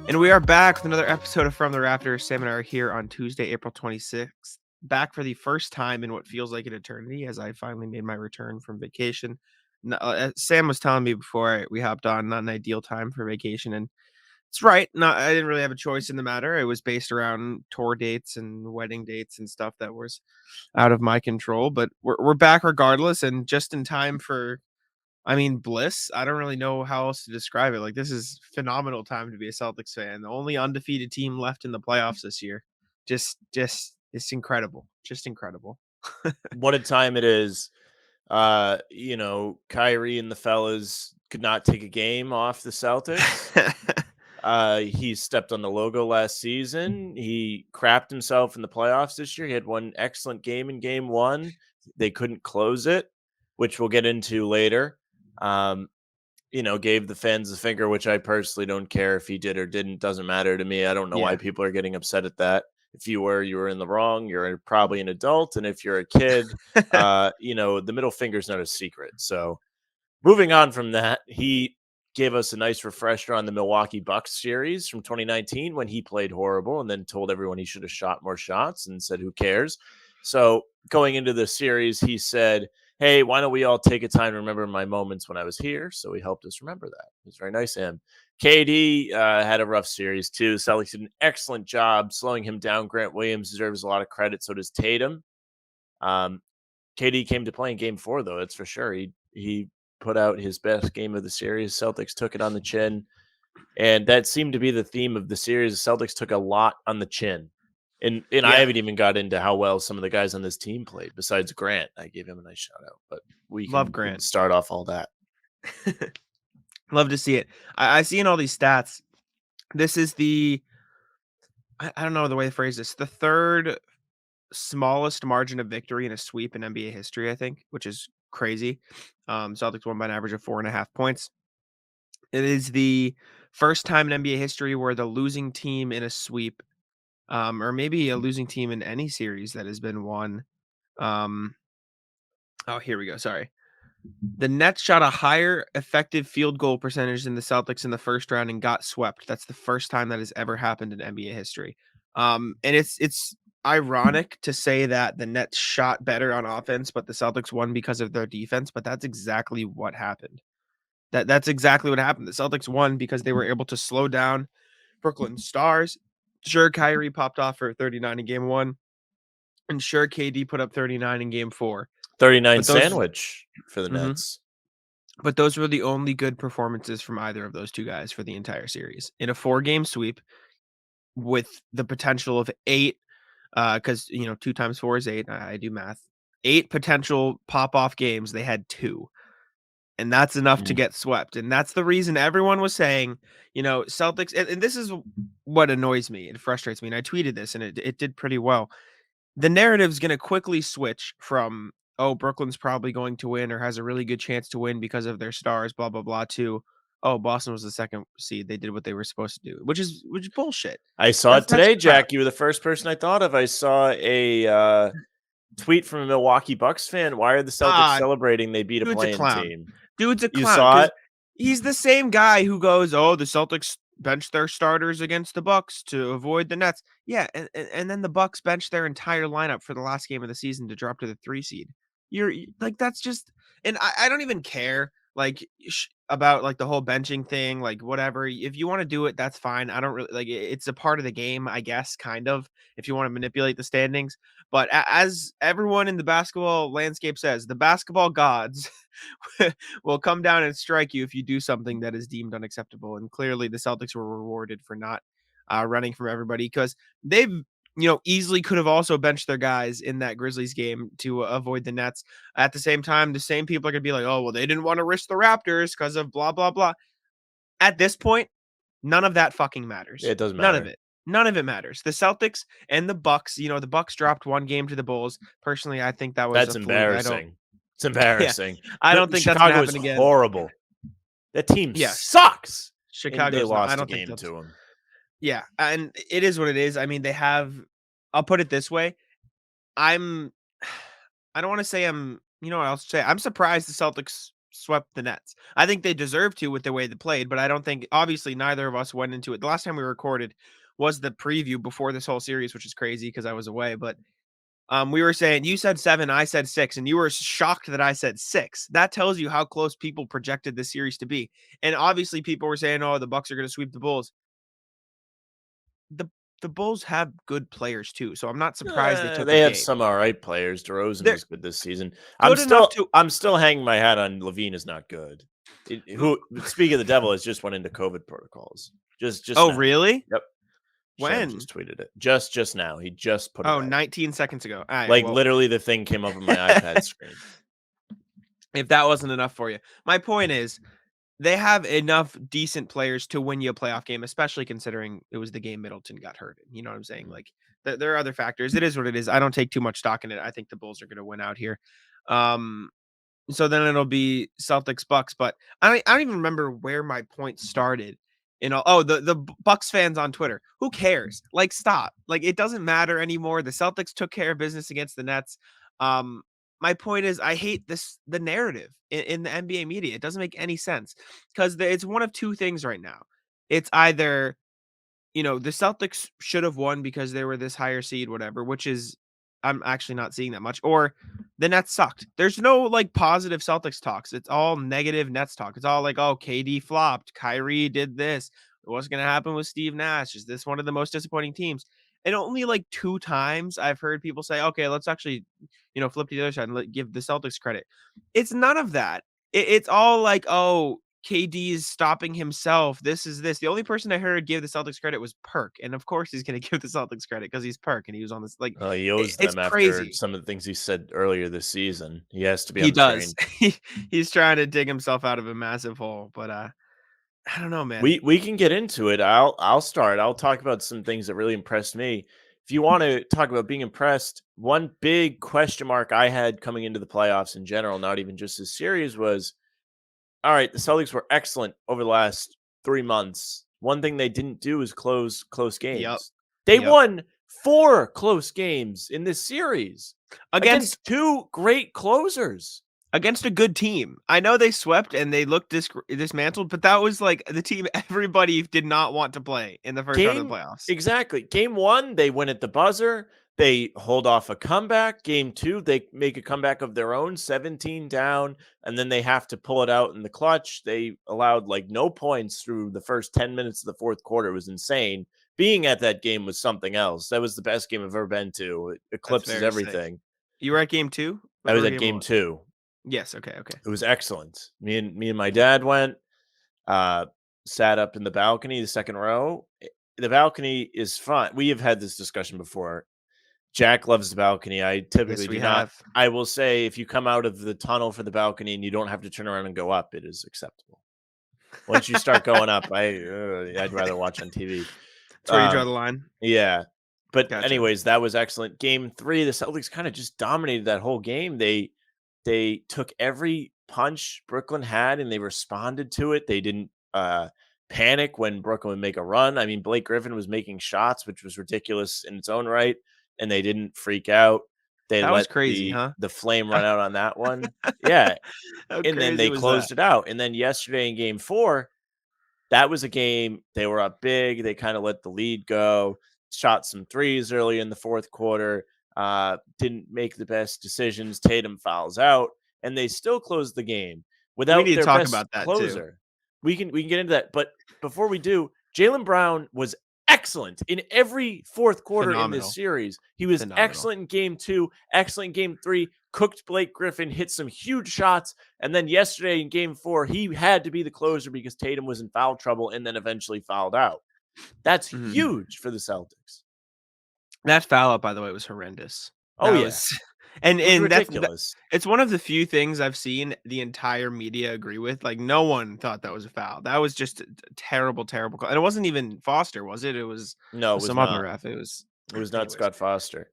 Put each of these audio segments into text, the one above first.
And we are back with another episode of From the Rafters. Sam and I are here on Tuesday, April 26th. Back for the first time in what feels like an eternity as I finally made my return from vacation. Sam was telling me before we hopped on, not an ideal time for vacation. And it's right. I didn't really have a choice in the matter. It was based around tour dates and wedding dates and stuff that was out of my control. But we're back regardless and just in time for bliss. I don't really know how else to describe it. Like, this is phenomenal time to be a Celtics fan. The only undefeated team left in the playoffs this year. It's incredible. Just incredible. What a time it is. Kyrie and the fellas could not take a game off the Celtics. He stepped on the logo last season. He crapped himself in the playoffs this year. He had one excellent game in game one. They couldn't close it, which we'll get into later. Gave the fans the finger, which I personally don't care if he did or didn't. Doesn't matter to me. I don't know why Yeah. people are getting upset at that. If you were in the wrong. You're probably an adult. And if you're a kid, the middle finger's not a secret. So moving on from that, he gave us a nice refresher on the Milwaukee Bucks series from 2019 when he played horrible and then told everyone he should have shot more shots and said, who cares? So going into the series, he said, hey, why don't we all take a time to remember my moments when I was here? So he helped us remember that. It was very nice of him. KD had a rough series too. Celtics did an excellent job slowing him down. Grant Williams deserves a lot of credit. So does Tatum. KD came to play in game 4, though. That's for sure. He put out his best game of the series. Celtics took it on the chin. And that seemed to be the theme of the series. The Celtics took a lot on the chin. And I haven't even got into how well some of the guys on this team played. Besides Grant, I gave him a nice shout out. But we can start off all that. Love to see it. I see in all these stats. This is I don't know the way to phrase this. The third smallest margin of victory in a sweep in NBA history, I think, which is crazy. Celtics won by an average of 4.5 points. It is the first time in NBA history where the losing team in a sweep, or maybe a losing team in any series that has been won. Oh, here we go. Sorry. The Nets shot a higher effective field goal percentage than the Celtics in the first round and got swept. That's the first time that has ever happened in NBA history. And it's ironic to say that the Nets shot better on offense, but the Celtics won because of their defense. But that's exactly what happened. That's exactly what happened. The Celtics won because they were able to slow down Brooklyn Stars. Sure, Kyrie popped off for 39 in game 1. And sure, KD put up 39 in game 4. 39 sandwich for the Nets. But those were the only good performances from either of those two guys for the entire series. In a 4-game sweep with the potential of 8, because 2 times 4 is 8. I do math. 8 potential pop-off games, they had 2. And that's enough to get swept. And that's the reason everyone was saying, Celtics, and this is what annoys me and frustrates me. And I tweeted this and it did pretty well. The narrative's going to quickly switch from, oh, Brooklyn's probably going to win or has a really good chance to win because of their stars, blah, blah, blah, to, oh, Boston was the 2nd seed. They did what they were supposed to do, which is bullshit. I saw it today, Jack. You were the first person I thought of. I saw a tweet from a Milwaukee Bucks fan. Why are the Celtics celebrating they beat a playing team? Dude's a clown. You saw it? He's the same guy who goes, oh, the Celtics benched their starters against the Bucks to avoid the Nets. Yeah, and then the Bucks benched their entire lineup for the last game of the season to drop to the 3 seed. You're like, that's just, and I don't even care like about like the whole benching thing, like whatever. If you want to do it, that's fine. I don't really like it's a part of the game, I guess, kind of, if you want to manipulate the standings. But as everyone in the basketball landscape says, the basketball gods will come down and strike you if you do something that is deemed unacceptable. And clearly the Celtics were rewarded for not running from everybody, because they've easily could have also benched their guys in that Grizzlies game to avoid the Nets. At the same time, the same people are going to be like, oh, well, they didn't want to risk the Raptors because of blah, blah, blah. At this point, none of that fucking matters. It doesn't matter. None of it. None of it matters. The Celtics and the Bucks, the Bucks dropped 1 game to the Bulls. Personally, I think that was that's embarrassing. It's embarrassing. Yeah, I don't think that's going to happen again. Horrible. That team sucks. Chicago, they lost a game to them. Yeah, and it is what it is. I mean, they have, I'll put it this way. I don't want to say you know what I'll say. I'm surprised the Celtics swept the Nets. I think they deserve to with the way they played, but I don't think obviously neither of us went into it. The last time we recorded was the preview before this whole series, which is crazy because I was away. But we were saying you said 7, I said 6, and you were shocked that I said 6. That tells you how close people projected this series to be. And obviously, people were saying, "Oh, the Bucks are going to sweep the Bulls." The the Bulls have good players too, so I'm not surprised they took a They have game. some alright players. DeRozan They're was good this season. good enough to. I'm still hanging my hat on Levine is not good. Who speaking of the devil has just went into COVID protocols. Just Oh, now. really? Yep. Shem When? just tweeted it. Just now. He just put it Oh, out. 19 seconds ago. All right, Like well, literally the thing came up on my iPad screen. if that wasn't enough for you. My point is they have enough decent players to win you a playoff game, especially considering it was the game Middleton got hurt in. You know what I'm saying? Like there are other factors. It is what it is. I don't take too much stock in it. I think the Bulls are going to win out here. Um, So then it'll be Celtics Bucks, but I don't even remember where my point started. The Bucks fans on Twitter. Who cares? Like, stop. Like, it doesn't matter anymore. The Celtics took care of business against the Nets. Um, my point is, I hate the narrative in the NBA media. It doesn't make any sense because it's one of two things right now. It's either the Celtics should have won because they were this higher seed, whatever, which is I'm actually not seeing that much. Or the Nets sucked. There's no like positive Celtics talks. It's all negative Nets talk. It's all like, oh, KD flopped, Kyrie did this. What's gonna happen with Steve Nash? Is this one of the most disappointing teams? And only like 2 times I've heard people say, okay, let's actually, flip to the other side and give the Celtics credit. It's none of that. It's all like, oh, KD is stopping himself. This is this. The only person I heard give the Celtics credit was Perk, and of course he's going to give the Celtics credit because he's Perk and he was on this. Like, He owes it's them after crazy. some of the things he said earlier this season. He has to be He on the does. train. He's trying to dig himself out of a massive hole, but I don't know, man. We can get into it. I'll start. I'll talk about some things that really impressed me. If you want to talk about being impressed, one big question mark I had coming into the playoffs in general, not even just this series, was all right, the Celtics were excellent over the last 3 months. One thing they didn't do is close Yep. games. They Yep. won 4 close games in this series Against against two great closers. against a good team. I know they swept and they looked dismantled, but that was like the team everybody did not want to play in the first round of the Game playoffs. exactly. Game 1, they win at the buzzer. They hold off a comeback. Game 2, they make a comeback of their own, 17 down, and then they have to pull it out in the clutch. They allowed like no points through the first 10 minutes of the fourth quarter. It was insane. Being at that game was something else. That was the best game I've ever been to. It That's eclipses very sick. everything. You were at game 2? I was Or at game game 1? 2. Yes, okay, okay. It was excellent. Me and my dad went. uh, Sat up in the balcony, the second row. The balcony is fun. We have had this discussion before. Jack loves the balcony. I typically Yes, we do not. have. I will say if you come out of the tunnel for the balcony and you don't have to turn around and go up, it is acceptable. Once you start going up, I'd rather watch on TV. That's where you draw the line. Yeah. But Gotcha. anyways, that was excellent. Game 3, the Celtics kind of just dominated that whole game. They took every punch Brooklyn had and they responded to it. They didn't panic when Brooklyn would make a run. I mean, Blake Griffin was making shots, which was ridiculous in its own right, and they didn't freak out. They That was let crazy, the huh? the flame run out on that one. Yeah, How and then crazy they was that? closed it out. And then yesterday in game 4, that was a game they were up big. They kind of let the lead go, shot some threes early in the fourth quarter, didn't make the best decisions. Tatum fouls out, and they still closed the game We without need to their talk best about that too. closer. We can get into that, but before we do, Jaylen Brown was excellent in every fourth quarter in this Phenomenal. series. He was Phenomenal. excellent in game 2, excellent in game 3, cooked Blake Griffin, hit some huge shots. And then yesterday in game 4, he had to be the closer because Tatum was in foul trouble and then eventually fouled out. That's Mhm. huge for the Celtics. That foul out, by the way, was horrendous. Oh, That yeah. was and It was that's ridiculous. it's one of the few things I've seen the entire media agree with. Like, no one thought that was a foul. That was just a terrible, terrible call, and it wasn't even Foster, was it? It was No, it was some other not. ref. It was It was not anyways. Scott Foster.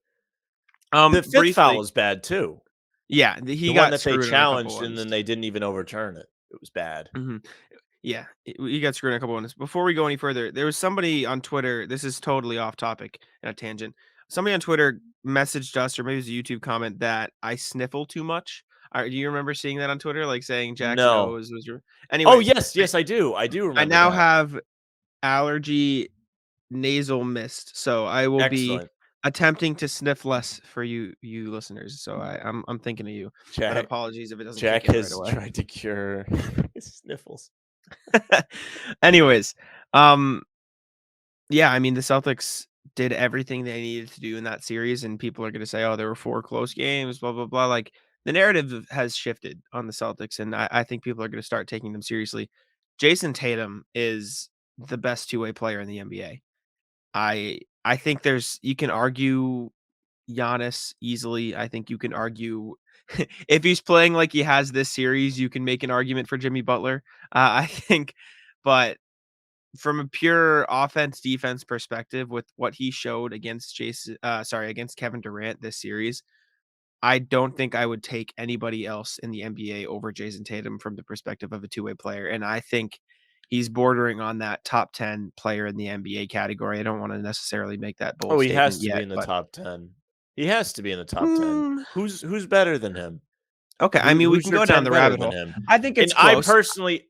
The fifth foul Briefly, was bad too. yeah, The he one got that they screwed on a couple challenged and ones. then they didn't even overturn it. It was bad. Mhm. Yeah, he got screwed on a couple ones. Before we go any further, there was somebody on Twitter. This is totally off topic and a tangent. Somebody on Twitter messaged us, or maybe it was a YouTube comment, that I sniffle too much. Do you remember seeing that on Twitter, like saying Jack's No. nose was your Oh, anyways, yes, yes, I do. I do I remember now that. have allergy nasal mist, so I will be Excellent. attempting to sniff less for you listeners. So I'm thinking of you, but Jack apologies if it doesn't kick Jack in right has away. tried to cure his sniffles. Anyways, um, yeah, I mean the Celtics did everything they needed to do in that series, and people are going to say, "Oh, there were 4 close games," blah blah blah. Like the narrative has shifted on the Celtics, and I think people are going to start taking them seriously. Jason Tatum is the best two-way player in the NBA. I think there's you can argue Giannis easily. I think you can argue if he's playing like he has this series, you can make an argument for Jimmy Butler. I think, but from a pure offense defense perspective, with what he showed against against Kevin Durant this series, I don't think I would take anybody else in the NBA over Jason Tatum from the perspective of a two-way player, and I think he's bordering on that top 10 player in the NBA category. I don't want to necessarily make that Oh, bold he has statement to be yet, in the but top 10. He has to be in the top 10. mm, Who's better than him? okay, I mean, we Who's can your go down 10 the better rabbit than hole. him? I think And it's I close. personally,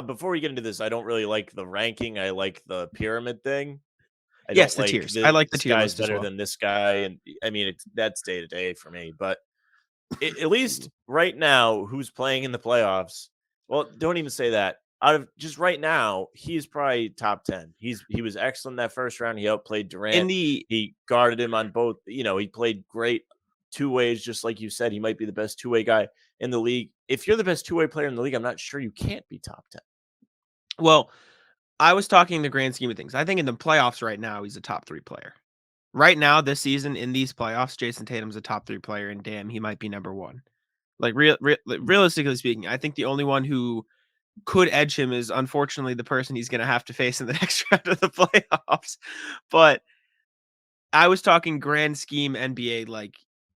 before we get into this, I don't really like the ranking. I like the pyramid thing. I don't Yes, the like tiers. I like the this tier guy's list as better well. than this guy, and I mean that's day to day for me. But at least right now, who's playing in the playoffs? Well, don't even say that. Out of just right now, he's probably top 10. He was excellent that first round. He outplayed In Durant. the He guarded him on both. He played great two ways, just like you said. He might be the best two-way guy in the league. If you're the best two-way player in the league, I'm not sure you can't be top 10. well, I was talking the grand scheme of things. I think in the playoffs right now, he's a top 3 player. Right now, this season in these playoffs, Jason Tatum's a top 3 player, and damn, he might be number 1. Like realistically speaking, I think the only one who could edge him is unfortunately the person he's gonna have to face in the next round of the playoffs. But I was talking grand scheme NBA, like,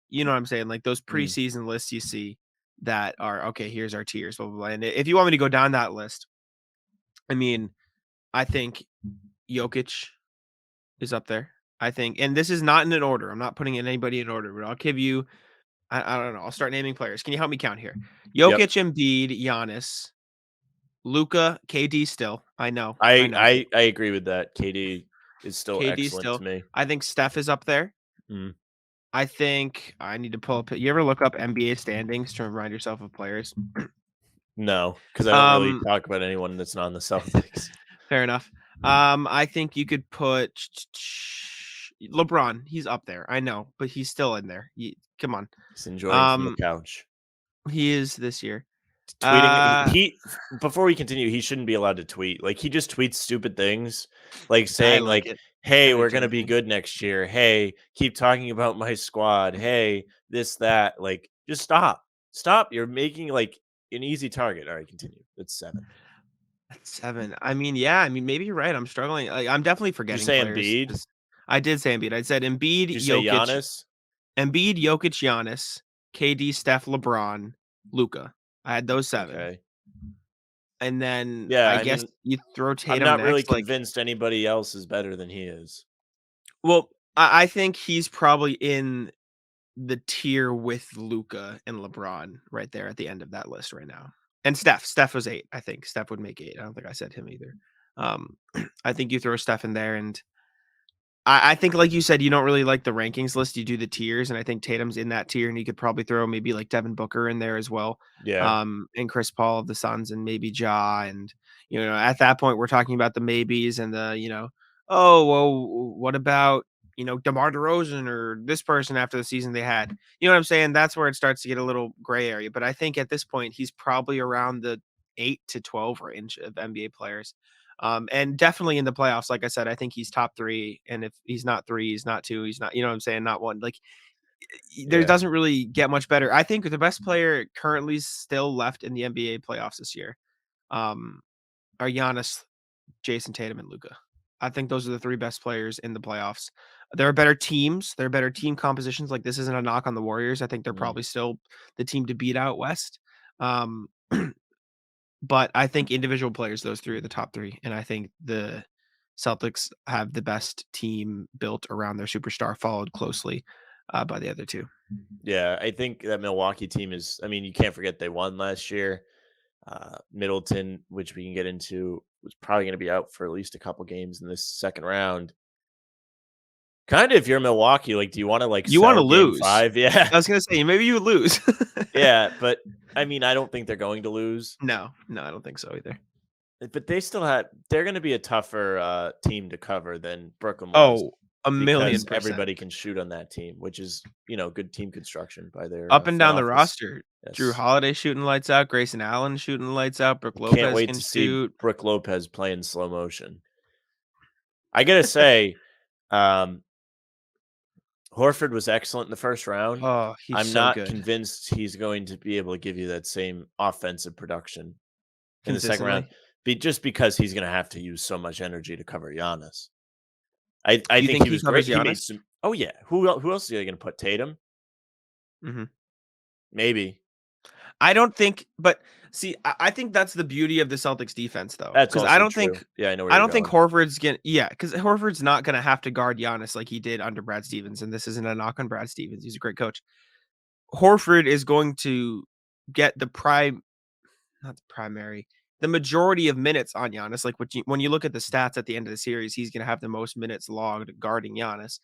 you know what I'm saying? Like those Mm, preseason lists you see that are okay, here's our tiers, blah blah blah. And if you want me to go down that list, I mean, I think Jokic is up there. I think, and this is not in an order. I'm not putting in anybody in order, but I'll give you. I don't know. I'll start naming players. Can you help me count here? yep. Jokic, Embiid, Giannis, Luca, KD. Still, I I know, but I I agree with that. KD is still KD excellent to still. me. I think Steph is up there. Mm. I think I need to pull up. You ever look up NBA standings to remind yourself of players? No, because I don't really Um, talk about anyone that's not in the Celtics. fair enough. I think you could put LeBron. He's up there. I know, but he's still in there. Come on. He's enjoying from the Um, couch. he is this year. Tweeting Uh, before we continue, he shouldn't be allowed to tweet. Like, he just tweets stupid things, like I saying, like like, it. "Hey, Kind of we're gonna entertains be me. good next year. Hey, keep talking about my squad. Hey, this, that." Like, just stop. Stop. You're making, like, an easy target. Alright, continue. It's 7. That's 7. I mean, yeah, I mean, maybe you're right. I'm struggling. Like, I'm definitely Did you forgetting say players Embiid? 'cause I did say Embiid. I said Did Embiid, you say Jokic, Giannis? Giannis, KD, Steph, LeBron, Luca. I had those 7. Okay. And then Yeah, I I guess mean, you throw I'm Tatum not really next. Like, convinced anybody else is better than he is. well, I think he's probably in the tier with Luca and LeBron right there at the end of that list right now. And Steph. Steph was 8, I think. Steph would make 8. I don't think I said him either. Um, I think you throw Steph in there, and I think, like you said, you don't really like the rankings list. You do the tiers, and I think Tatum's in that tier, and you could probably throw maybe like Devin Booker in there as well, Yeah. and Chris Paul of the Suns, and maybe Ja. And at that point, we're talking about the maybes and oh well, what about DeMar DeRozan or this person after the season they had? You know what I'm saying? That's where it starts to get a little gray area. But I think at this point, he's probably around the 8 to 12 range of NBA players. And definitely in the playoffs, like I said, I think he's top 3. And if he's not 3, he's not 2, he's not, you know what I'm saying, not 1. Like there Yeah. doesn't really get much better. I think the best player currently still left in the NBA playoffs this year um, are Giannis, Jason Tatum, and Luca. I think those are the 3 best players in the playoffs. There are better teams. There are better team compositions. Like this isn't a knock on the Warriors. I think they're Mm. probably still the team to beat out West. Um, But I think individual players, those 3 are the top 3, and I think the Celtics have the best team built around their superstar, followed closely, by the other 2. Yeah, I think that Milwaukee team is. I mean, you can't forget they won last year. Middleton, which we can get into, was probably going to be out for at least a couple games in this second round. Kind of, if you're Milwaukee, like, do you want to like You wanna sell Game lose. 5? Yeah, I was gonna say, maybe you lose. yeah, but I mean, I don't think they're going to lose. No, no, I don't think so either. But they're going to be a tougher team to cover than Brooklyn was Oh, a because million percent. everybody can shoot on that team, which is good team construction by their Up and front down the office. roster. Drew Yes, Holiday shooting lights out, Grayson Allen shooting lights out, Brook can't Lopez wait can to see shoot. Brooke Lopez play in slow motion. I gotta say, um, Horford was excellent in the first round. Oh, he's I'm so not good. convinced he's going to be able to give you that same offensive production in the second round, Consistently. just because he's going to have to use so much energy to cover Giannis. I You think think he he was great. covers He made Giannis? some. Oh yeah, who else are they going to put? Tatum, Mhm. maybe. I don't think, but see, I think that's the beauty of the Celtics defense though, That's because I also don't true. think Yeah, I know where I you're don't think going. Horford's gonna yeah, because Horford's not gonna have to guard Giannis like he did under Brad Stevens, and this isn't a knock on Brad Stevens, he's a great coach. Horford is going to get the prime not the primary, the majority of minutes on Giannis. Like when you look at the stats at the end of the series, he's going to have the most minutes logged guarding Giannis.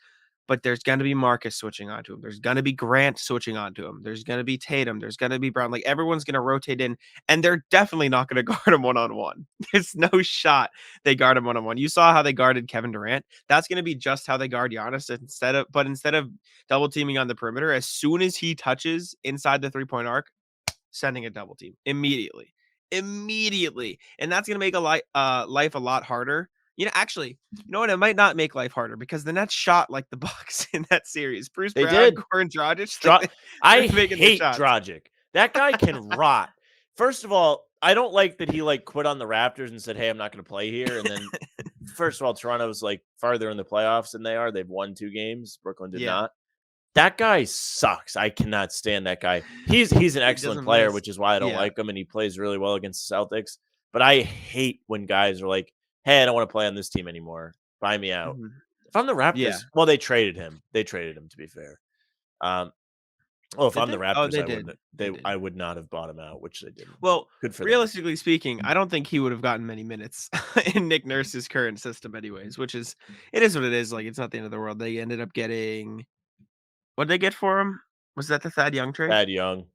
But there's going to be Marcus switching onto him. There's going to be Grant switching onto him. There's going to be Tatum. There's going to be Brown. Like everyone's going to rotate in, and they're definitely not going to guard him one on one. There's no shot they guard him one on one. You saw how they guarded Kevin Durant. That's going to be just how they guard Giannis. Instead of double teaming on the perimeter, as soon as he touches inside the 3 point arc, sending a double team immediately. Immediately. And that's going to make life a lot harder. Actually, you know what? It might not make life harder because the Nets shot like the Bucks in that series. Bruce They Brown, did. Goran Dragic, like Dra- I they're making their hate shots. Dragic. That guy can rot. First of all, I don't like that he like quit on the Raptors and said, "Hey, I'm not going to play here." And then, first of all, Toronto's like farther in the playoffs than they are. They've won 2 games. Brooklyn did Yeah, not. That guy sucks. I cannot stand that guy. He's an he excellent doesn't player, miss. which is why I don't Yeah. like him, and he plays really well against the Celtics. But I hate when guys are like, "Hey, I don't want to play on this team anymore. Buy me out." Mhm. If I'm the Yeah. Raptors, well, they traded him. They traded him to be fair. Um, well, if Did I'm the they? Oh, Raptors, they I did. wouldn't. They did. I would not have bought him out, which they didn't. Well, Good for them. realistically speaking, I don't think he would have gotten many minutes in Nick Nurse's current system, anyways, which is it is what it is. Like, it's not the end of the world. They ended up getting what did they get for him? Was that the Thad Young trade? Thad Young.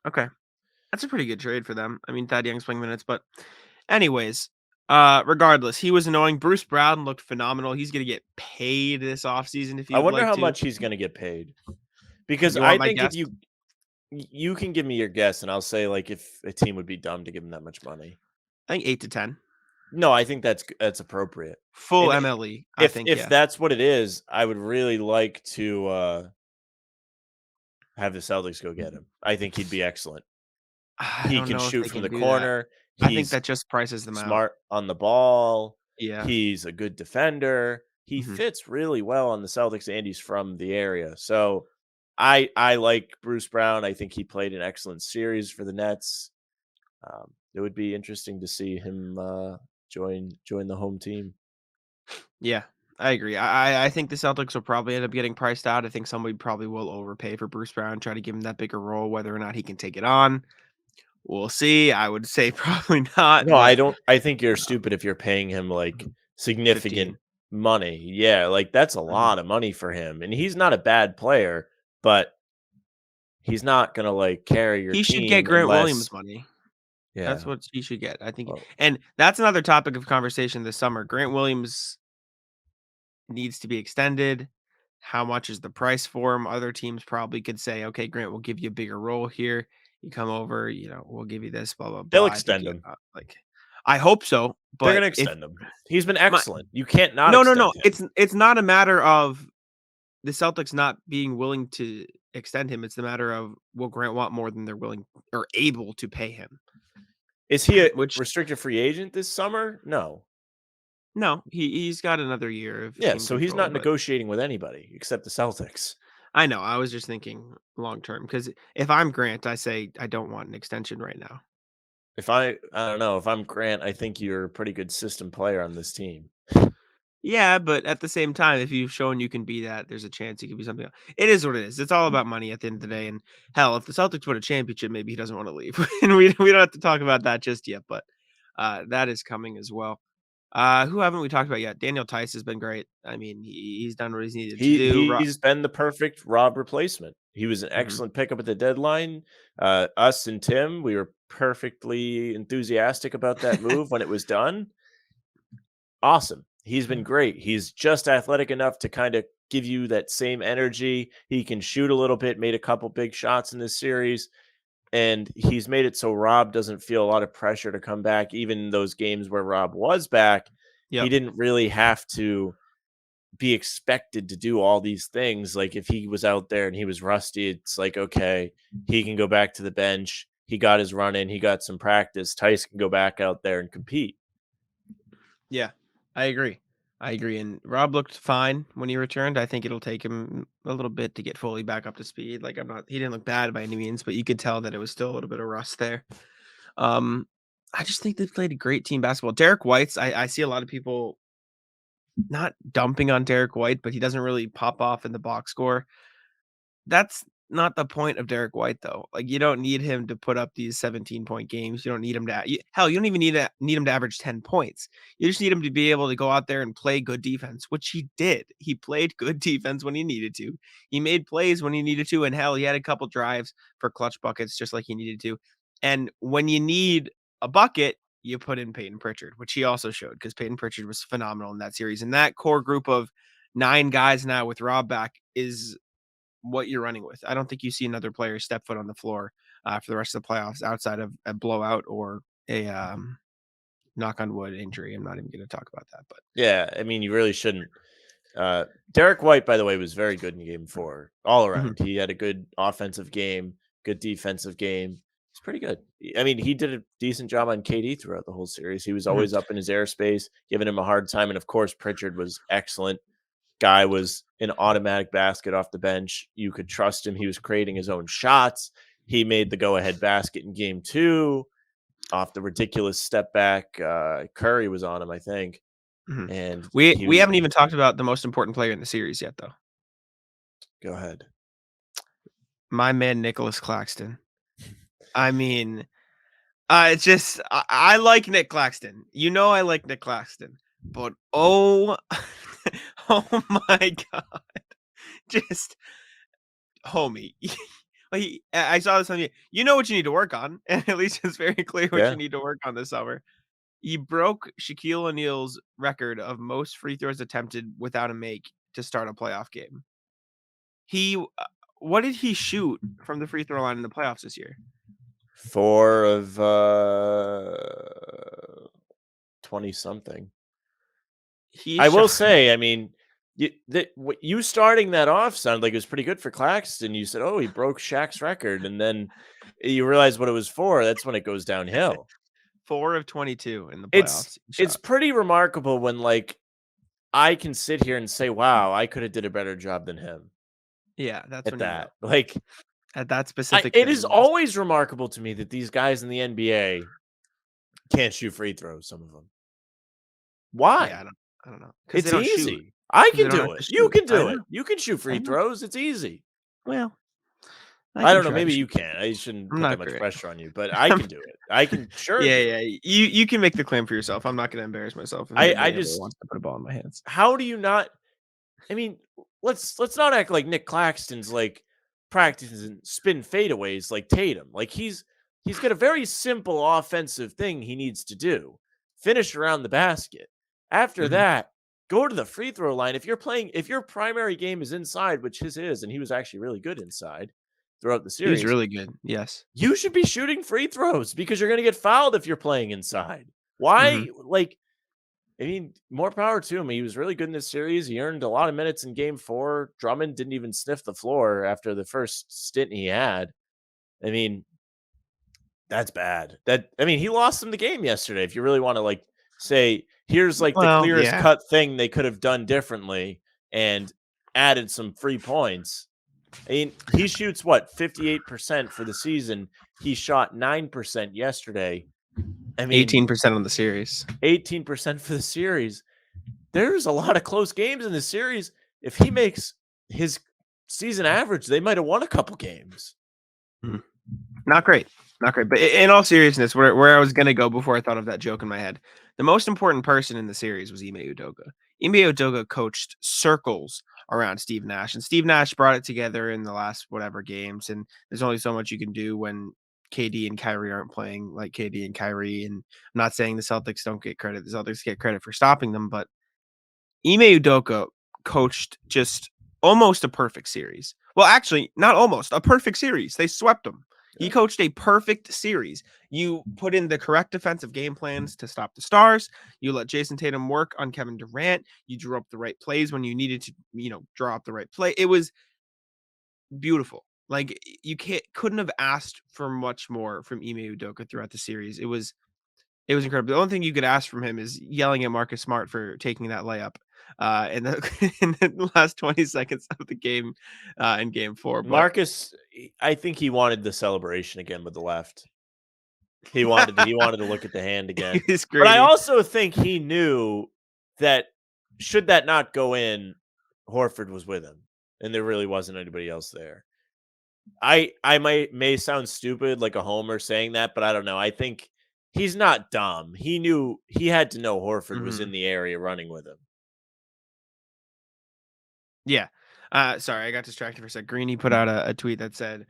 Okay. That's a pretty good trade for them. I mean, Thad Young's playing minutes, but anyways, regardless, he was annoying. Bruce Brown looked phenomenal. He's gonna get paid this offseason if he I would wonder like how to. much he's going to get paid because You I want my think if guess? you can give me your guess, and I'll say like if a team would be dumb to give him that much money. I think 8 to 10. No, I think that's appropriate. Full And MLE, I think, if yeah. that's what it is, I would really like to have the Celtics go get him. I think he'd be excellent. I He don't can know if shoot they from can the do that. corner. I think He's that just prices them out. smart on the ball. Yeah. He's a good defender. He Mhm. fits really well on the Celtics, and he's from the area. So I like Bruce Brown. I think he played an excellent series for the Nets. It would be interesting to see him join the home team. Yeah, I agree. I think the Celtics will probably end up getting priced out. I think somebody probably will overpay for Bruce Brown, try to give him that bigger role, whether or not he can take it on. We'll see. I would say probably not, No, I but don't. I think you're stupid if you're paying him like mhm, significant 15. money. Yeah, like that's a Mhm. lot of money for him, and he's not a bad player, but he's not gonna like carry your He should get team Grant unless. Williams money. That's Yeah. what he should get. I think Well, and that's another topic of conversation this summer. Grant Williams needs to be extended. How much is the price for him? Other teams probably could say, "Okay, Grant, we'll give you a bigger role here. You come over, we'll give you this, blah blah they'll blah." I think extend him. like, I hope so, They're but gonna if extend him. He's been my excellent. You can't not no, no, no, extend him. it's not a matter of the Celtics not being willing to extend him. It's the matter of will Grant want more than they're willing or able to pay him, Is he a which restricted free agent this summer? No. no, he's got another year of Yeah, team so he's control, not but negotiating with anybody except the Celtics. I know, I was just thinking long term because if I'm Grant, I say I don't want an extension right now. If I don't know, if I'm Grant, I think you're a pretty good system player on this team. Yeah, but at the same time, if you've shown you can be that, there's a chance you can be something else. It is what it is. It's all about money at the end of the day. And hell, if the Celtics win a championship, maybe he doesn't want to leave. And we don't have to talk about that just yet, but that is coming as well. Who haven't we talked about yet? Daniel Tice has been great. I mean, he's done what he's needed to do. He's been the perfect Rob replacement. He was an Mhm. excellent pickup at the deadline. Us and Tim, we were perfectly enthusiastic about that move when it was done. Awesome. He's been great. He's just athletic enough to kind of give you that same energy. He can shoot a little bit, made a couple big shots in this series, and he's made it so Rob doesn't feel a lot of pressure to come back. Even those games where Rob was back, he Yep. didn't really have to be expected to do all these things. Like if he was out there and he was rusty, it's like, okay, he can go back to the bench. He got his run in, he got some practice. Tice can go back out there and compete. Yeah, I agree. I agree. And Rob looked fine when he returned. I think it'll take him a little bit to get fully back up to speed. Like he didn't look bad by any means, but you could tell that it was still a little bit of rust there. Um, I just think they've played a great team basketball. Derek White's, I see a lot of people not dumping on Derek White, but he doesn't really pop off in the box score. That's not the point of Derek White, though. Like, you don't need him to put up these 17-point games. You don't need him to hell, you don't even need him to average 10 points. You just need him to be able to go out there and play good defense, which he did. He played good defense when he needed to. He made plays when he needed to, and hell, he had a couple drives for clutch buckets just like he needed to. And when you need a bucket, you put in Peyton Pritchard, which he also showed because Peyton Pritchard was phenomenal in that series. And that core group of 9 guys now with Rob back is what you're running with. I don't think you see another player step foot on the floor for the rest of the playoffs outside of a blowout or a knock on wood injury. I'm not even going to talk about that, but Yeah, I mean, you really shouldn't. Derek White, by the way, was very good in game 4 all mhm, around. He had a good offensive game, good defensive game. He's pretty good. I mean, he did a decent job on KD throughout the whole series. He was mhm, always up in his airspace, giving him a hard time. And of course, Pritchard was excellent. Guy was an automatic basket off the bench. You could trust him. He was creating his own shots. He made the go ahead basket in game 2 off the ridiculous step back. Curry was on him, I think. mhm. And We he haven't even talked about the most important player in the series yet, though. go ahead. My man Nicholas Claxton. I mean, it's just I like Nick Claxton. You know I like Nick Claxton, but oh, oh my god, just homie. I saw this on you. You know what you need to work on, and at least it's very clear what you Yeah. need to work on this summer. He broke Shaquille O'Neal's record of most free throws attempted without a make to start a playoff game. He, what did he shoot from the free throw line in the playoffs this year? 4 of 20 something. He I will shot say, I mean, you starting that off sounded like it was pretty good for Claxton. You said, "Oh, he broke Shaq's record," and then you realize what it was for. That's when it goes downhill. 4 of 22 in the It's playoffs. He it's shot. pretty remarkable when like I can sit here and say, "Wow, I could have did a better job than him Yeah, that's at when you know. that." Like At that specific it is thing, yes. always remarkable to me that these guys in the NBA can't shoot free throws. Some of them. Yeah, Why? I don't know, because they It's don't shoot. easy. I Because they can don't do have to it. You shoot. can I do it. know, You can shoot I free know. throws. It's easy. Well, I I can don't know. try to Maybe shoot you free can't. I throws. shouldn't I'm put that not much great. pressure on you, but I can do it. I can sure Yeah, do yeah. it. You can make the claim for yourself. I'm not gonna embarrass myself if I anybody ever just wants to put a ball in my hands. how do you not I mean, let's not act like Nick Claxton's like practicing spin fadeaways like Tatum. Like he's got a very simple offensive thing he needs to do. Finish around the basket. After Mhm. that, go to the free throw line. If your primary game is inside, which his is, and he was actually really good inside throughout the He was series, really good. Yes. you should be shooting free throws because you're going to get fouled if you're playing inside. Mhm. Why? Like, I mean, more power to him. He was really good in this series. He earned a lot of minutes in game 4. Drummond didn't even sniff the floor after the first stint he had. I mean, that's bad. I mean, he lost them the game yesterday. If you really want to like say, here's like the Well, clearest yeah. cut thing they could have done differently and added some free points. I mean, he shoots what 58% for the season. He shot 9% yesterday. I mean, 18% on the series. 18% for the series. there's a lot of close games in this series. If he makes his season average, they might have won a couple games. Mhm. Not great, not great. But in all seriousness, where I was gonna go before I thought of that joke in my head, the most important person in the series was Ime Udoka. Ime Udoka coached circles around Steve Nash, and Steve Nash brought it together in the last whatever games. And there's only so much you can do when KD and Kyrie aren't playing like KD and Kyrie. And I'm not saying the Celtics don't get credit; the Celtics get credit for stopping them, but Ime Udoka coached just almost a perfect series. Well, actually, not almost, a perfect series. They swept them. He Yeah. coached a perfect series. You put in the correct defensive game plans to stop the Stars. You let Jayson Tatum work on Kevin Durant. You drew up the right plays when you needed to, draw up the right play. It was beautiful. Like you couldn't have asked for much more from Ime Udoka throughout the series. It was incredible. The only thing you could ask from him is yelling at Marcus Smart for taking that layup, in the in the last 20 seconds of the game, in game 4, but Marcus, I think he wanted the celebration again with the left. He wanted to look at the hand he again. was But I greedy. also think he knew that should that not go in, Horford was with him, and there really wasn't anybody else there. I may sound stupid like a homer saying that, but I don't know. I think he's not dumb. He knew he had to know Horford was in Mhm. the area running with him. Yeah. Sorry, I got distracted for a sec. Greeny put out a tweet that said,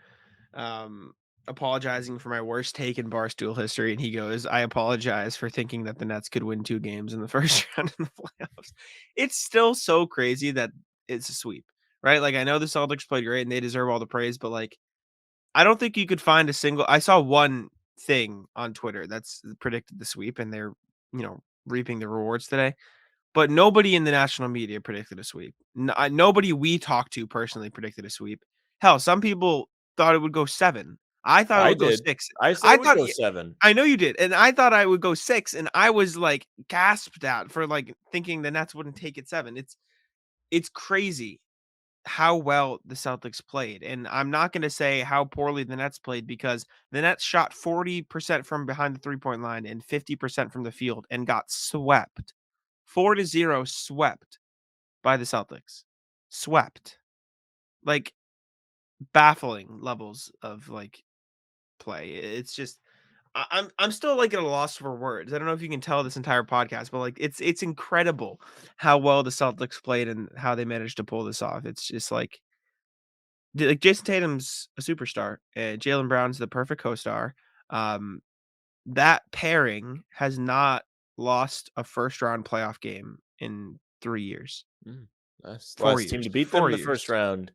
um, apologizing for my worst take in Barstool history, and he goes, "I apologize for thinking that the Nets could win 2 games in the first round in the playoffs." It's still so crazy that it's a sweep, right? Like, I know the Celtics played great and they deserve all the praise, but, like, I don't think you could find a single I saw one thing on Twitter that's predicted the sweep, and they're, reaping the rewards today. But nobody in the national media predicted a sweep. Nobody we talked to personally predicted a sweep. Hell, some people thought it would go 7. I thought it I would go did. 6. I said I it would thought go y 7. I know you did, and I thought I would go 6, and I was, like, gasped at for, like, thinking the Nets wouldn't take it 7. It's crazy how well the Celtics played, and I'm not gonna say how poorly the Nets played because the Nets shot 40% from behind the three-point line and 50% from the field and got swept. 4-0 swept by the Celtics. Swept. Like, baffling levels of, like, play. It's just I'm still, like, at a loss for words. I don't know if you can tell this entire podcast, but, like, it's incredible how well the Celtics played and how they managed to pull this off. It's just like, Jason Tatum's a superstar, and Jaylen Brown's the perfect co-star. Um, that pairing has not lost a first round playoff game in 3 years. Mm, that's the 4 last team to years, beat them 4 in the first years. round,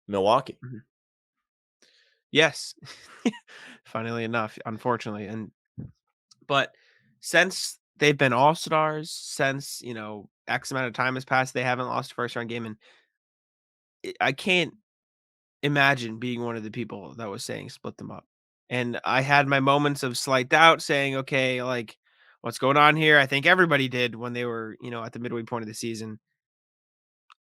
Milwaukee. Mhm. Yes. Funnily enough, unfortunately, but since they've been all-stars, since, X amount of time has passed, they haven't lost a first round game, and I can't imagine being one of the people that was saying split them up. And I had my moments of slight doubt saying, okay, like, what's going on here? I think everybody did when they were, at the midway point of the season.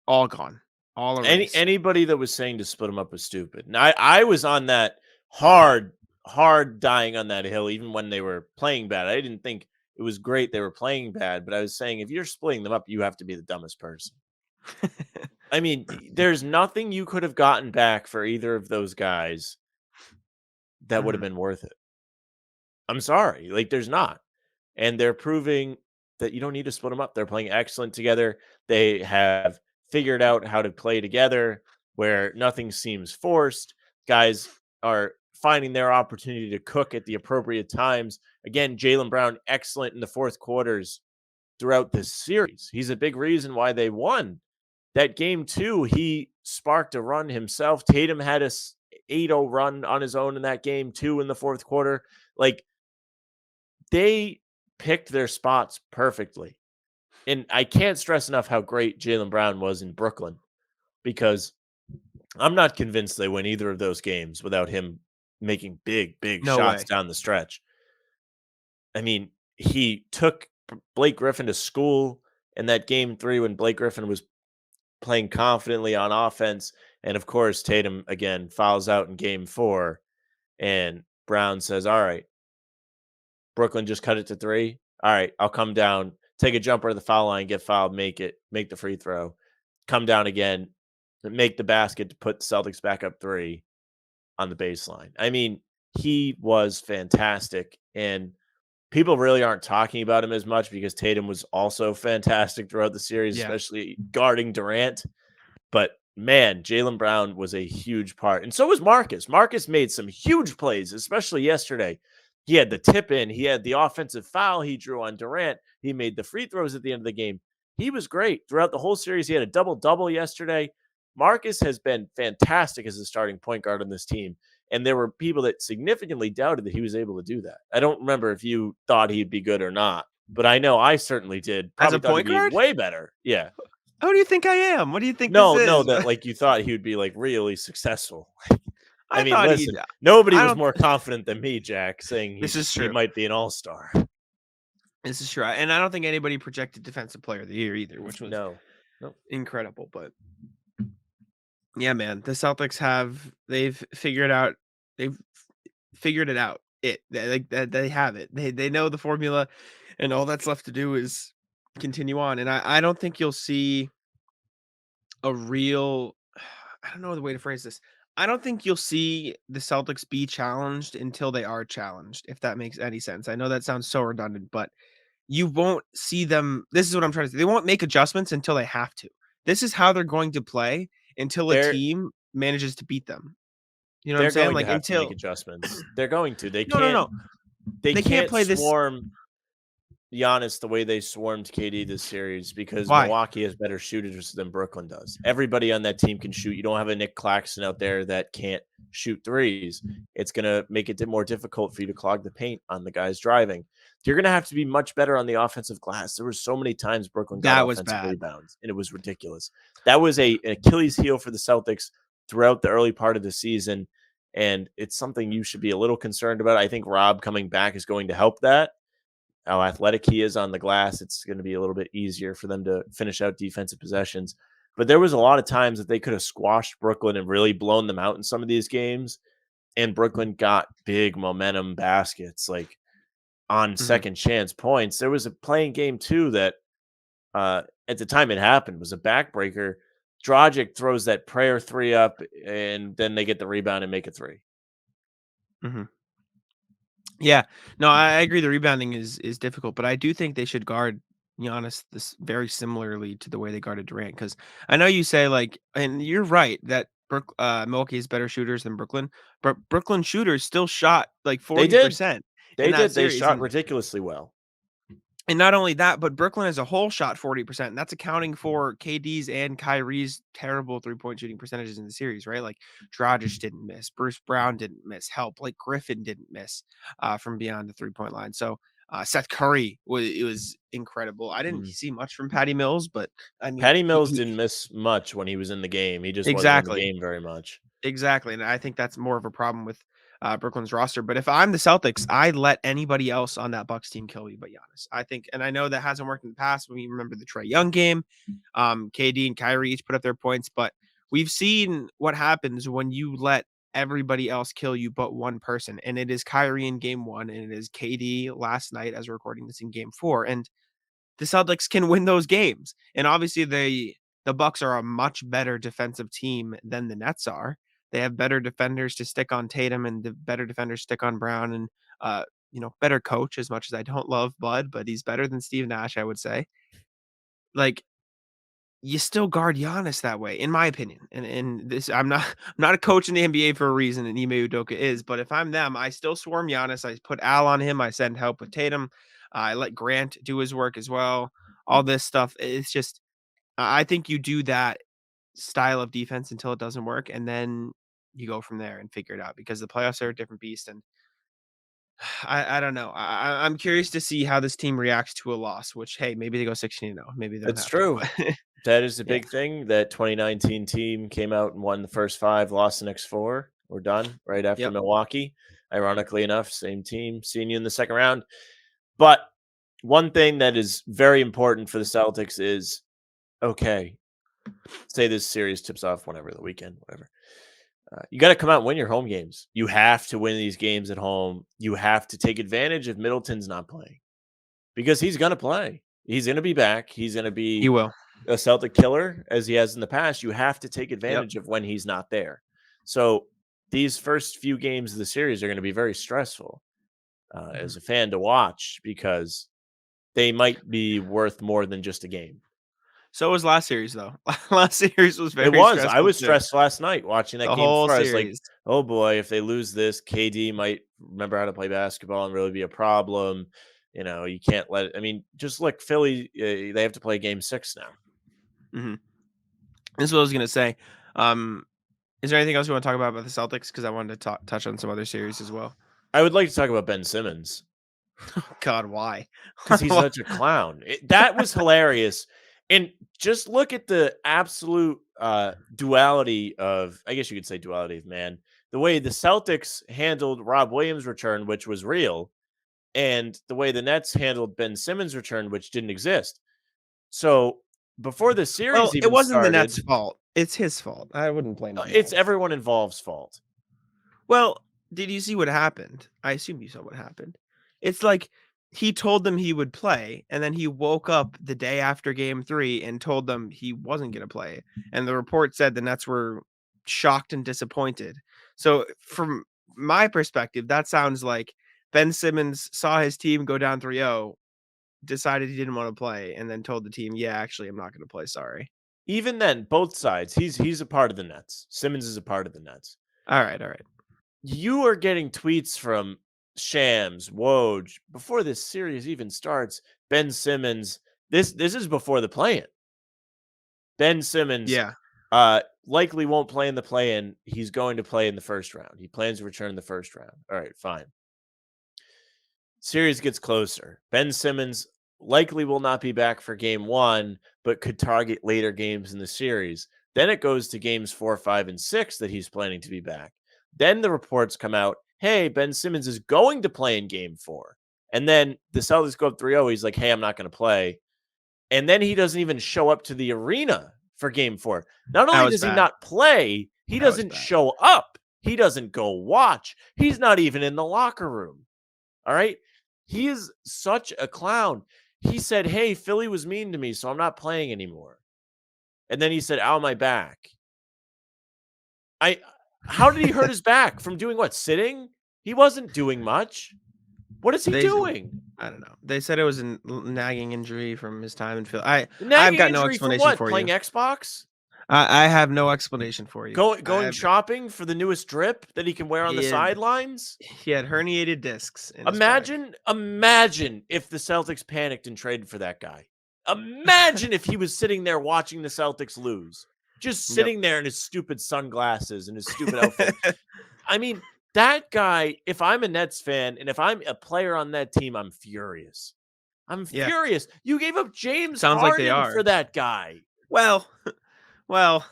All gone, all erased. Anybody that was saying to split them up was stupid. And I was on that hard, hard dying on that hill, even when they were playing bad. I didn't think it was great they were playing bad, but I was saying if you're splitting them up, you have to be the dumbest person. I mean, there's nothing you could have gotten back for either of those guys that would have Mhm. been worth it. I'm sorry. Like, there's not. And they're proving that you don't need to split them up. They're playing excellent together. They have figured out how to play together where nothing seems forced. Guys are finding their opportunity to cook at the appropriate times. Again, Jaylen Brown, excellent in the fourth quarters throughout this series. He's a big reason why they won. That game, too, he sparked a run himself. Tatum had a 8-0 run on his own in that game, too, in the fourth quarter. Like, they picked their spots perfectly. And I can't stress enough how great Jaylen Brown was in Brooklyn because I'm not convinced they win either of those games without him making big, big No shots way. down the stretch. I mean, he took Blake Griffin to school in that game 3 when Blake Griffin was playing confidently on offense. And of course, Tatum again fouls out in game 4. And Brown says, "All right, Brooklyn just cut it to 3. All right, I'll come down. take a jumper at the foul line, get fouled, make the free throw, come down again, make the basket to put the Celtics back up 3 on the baseline. I mean, he was fantastic, and people really aren't talking about him as much because Tatum was also fantastic throughout the series, Yeah. especially guarding Durant. But man, Jaylen Brown was a huge part. And so was Marcus. Marcus made some huge plays, especially yesterday. He had the tip in, he had the offensive foul he drew on Durant. He made the free throws at the end of the game. He was great throughout the whole series. He had a double double yesterday. Marcus has been fantastic as a starting point guard on this team. And there were people that significantly doubted that he was able to do that. I don't remember if you thought he'd be good or not, but I know I certainly did. As a Probably thought he'd point be guard? way better. Yeah. Who do you think I am? What do you think this No, is? that, like, you thought he would be, like, really successful. I I mean, thought he'd listen, nobody I was don't more confident than me, Jack, saying This is he true. might be an all-star. This is true. And I don't think anybody projected defensive player of the year either, which was No. Nope. incredible. But yeah, man, the Celtics they've figured it out. They have it. They know the formula, and all that's left to do is continue on. And I don't think you'll see a real I don't know the way to phrase this. I don't think you'll see the Celtics be challenged until they are challenged, if that makes any sense. I know that sounds so redundant, but you won't see them. This is what I'm trying to say. They won't make adjustments until they have to. This is how they're going to play until a They're team manages to beat them. You know what I'm they're saying? going to Like have to make until adjustments. They're going to. no, no, no. They They can't can't play this. swarm Giannis the way they swarmed KD this series because Why? Milwaukee has better shooters than Brooklyn does. Everybody on that team can shoot. You don't have a Nick Claxton out there that can't shoot threes. It's going to make it more difficult for you to clog the paint on the guys driving. You're going to have to be much better on the offensive glass. There were so many times Brooklyn got That was offensive bad. rebounds, and it was ridiculous. That was an Achilles heel for the Celtics throughout the early part of the season, and it's something you should be a little concerned about. I think Rob coming back is going to help that. How athletic he is on the glass, it's going to be a little bit easier for them to finish out defensive possessions. But there was a lot of times that they could have squashed Brooklyn and really blown them out in some of these games. And Brooklyn got big momentum baskets, like on Mhm. second chance points. There was a playing game too that at the time it happened was a backbreaker. Dragic throws that prayer three up, and then they get the rebound and make a three. Mhm. Yeah. No, I agree the rebounding is difficult, but I do think they should guard Giannis this very similarly to the way they guarded Durant. Because I know you say, like and you're right that Milwaukee is better shooters than Brooklyn, but Brooklyn shooters still shot, like, They did. 40% in They that did. They series, shot ridiculously well. and not only that, but Brooklyn as a whole shot 40%, and that's accounting for KD's and Kyrie's terrible three-point shooting percentages in the series, right? Like, Dragic didn't miss, Bruce Brown didn't miss, hell, Blake Griffin didn't miss, from beyond the three-point line. So, Seth Curry was incredible. I didn't Mm. see much from Patty Mills, but, I mean, Patty Mills he didn't miss much when he was in the game. He just wasn't in the exactly. game very much. Exactly, and I think that's more of a problem with, Brooklyn's roster, but if I'm the Celtics, I let anybody else on that Bucks team kill me but Giannis. I think and I know that hasn't worked in the past. We remember the Trae Young game. KD and Kyrie each put up their points, but we've seen what happens when you let everybody else kill you but one person, and it is Kyrie in game 1, and it is KD last night as we're recording this in game 4, and the Celtics can win those games. And obviously the Bucks are a much better defensive team than the Nets are. They have better defenders to stick on Tatum and the better defenders stick on Brown and better coach as much as I don't love Bud, but he's better than Steve Nash, I would say. Like you still guard Giannis that way, in my opinion. And this I'm not I'm not a coach in the NBA for a reason, and Ime Udoka is, but if I'm them, I still swarm Giannis. I put Al on him. I send help with Tatum. I let Grant do his work as well. All this stuff. It's just I think you do that style of defense until it doesn't work, and then you go from there and figure it out because the playoffs are a different beast. And I don't know. I'm curious to see how this team reacts to a loss. Which hey, maybe they go 16-0. Maybe they don't It's have to. true. But That is a yeah, big thing. That 2019 team came out and won the first 5, lost the next 4. We're done right after yep. Milwaukee. Ironically enough, same team, seeing you in the second round. But one thing that is very important for the Celtics is okay, say this series tips off whenever the weekend, whatever. You got to come out and win your home games. You have to win these games at home. You have to take advantage if Middleton's not playing because he's going to play. He's going to be back. He's going to He be will. a Celtic killer as he has in the past. You have to take Yep. advantage of when he's not there. So these first few games of the series are going to be very stressful Mhm. as a fan to watch because they might be worth more than just a game. So was last series, though. Last series was It very was. I stressful was too. stressed last night watching that The game whole 4. I was like, series. "Oh boy, if they lose this, KD might remember how to play basketball and really be a problem." You can't let it. I mean, just look, Philly. They have to play Game 6 now. Mhm. This is what I was gonna say. Um, is there anything else you want to talk about the Celtics? Because I wanted to touch on some other series as well. I would like to talk about Ben Simmons. God, why? 'Cause he's such a clown. That was hilarious, and just look at the absolute, duality of I guess you could say duality of man. The way the Celtics handled Rob Williams' return, which was real, and the way the Nets handled Ben Simmons' return, which didn't exist. So, before the Well, series it even wasn't the started, Nets' fault. It's his fault. I wouldn't blame the it's Nets. everyone involved's fault. Well, did you see what happened? I assume you saw what happened. It's like he told them he would play, and then he woke up the day after game 3 and told them he wasn't gonna play, and the report said the Nets were shocked and disappointed. So, from my perspective, that sounds like Ben Simmons saw his team go down 3-0, decided he didn't wanna play, and then told the team, "Yeah, actually, I'm not gonna play, sorry." Even then, both sides, he's a part of the Nets. Simmons is a part of the Nets. Alright, alright. You are getting tweets from Shams, Woj, before this series even starts. Ben Simmons, this is before the play-in. Ben Simmons Yeah. likely won't play in the play-in. He's going to play in the first round. He plans to return in the first round. All right, fine. Series gets closer. Ben Simmons likely will not be back for game 1, but could target later games in the series. Then it goes to games 4, 5, and 6 that he's planning to be back. Then the reports come out, hey, Ben Simmons is going to play in game 4. And then the Celtics go up 3-0. He's like, hey, I'm not going to play. And then he doesn't even show up to the arena for game 4. Not That only was does he bad. not play, he That was doesn't bad. show up. He doesn't go watch. He's not even in the locker room. All right. He is such a clown. He said, hey, Philly was mean to me, so I'm not playing anymore. And then he said, ow, my back. I How did he hurt his back? From doing what? Sitting? He wasn't doing much. What is he They doing? I don't know. They said it was a nagging injury from his time in Philly. I've Nagging got no injury for explanation what? for Playing you. Xbox? I have no explanation for you. Going shopping for the newest drip that he can wear on the He had sidelines? he had herniated discs in his back. Imagine if the Celtics panicked and traded for that guy. Imagine if he was sitting there watching the Celtics lose, just Yep. sitting there in his stupid sunglasses and his stupid outfit. I mean, that guy, if I'm a Nets fan and if I'm a player on that team, I'm furious. I'm Yeah. furious. You gave up James Sounds like they Harden are. for that guy. Well, well,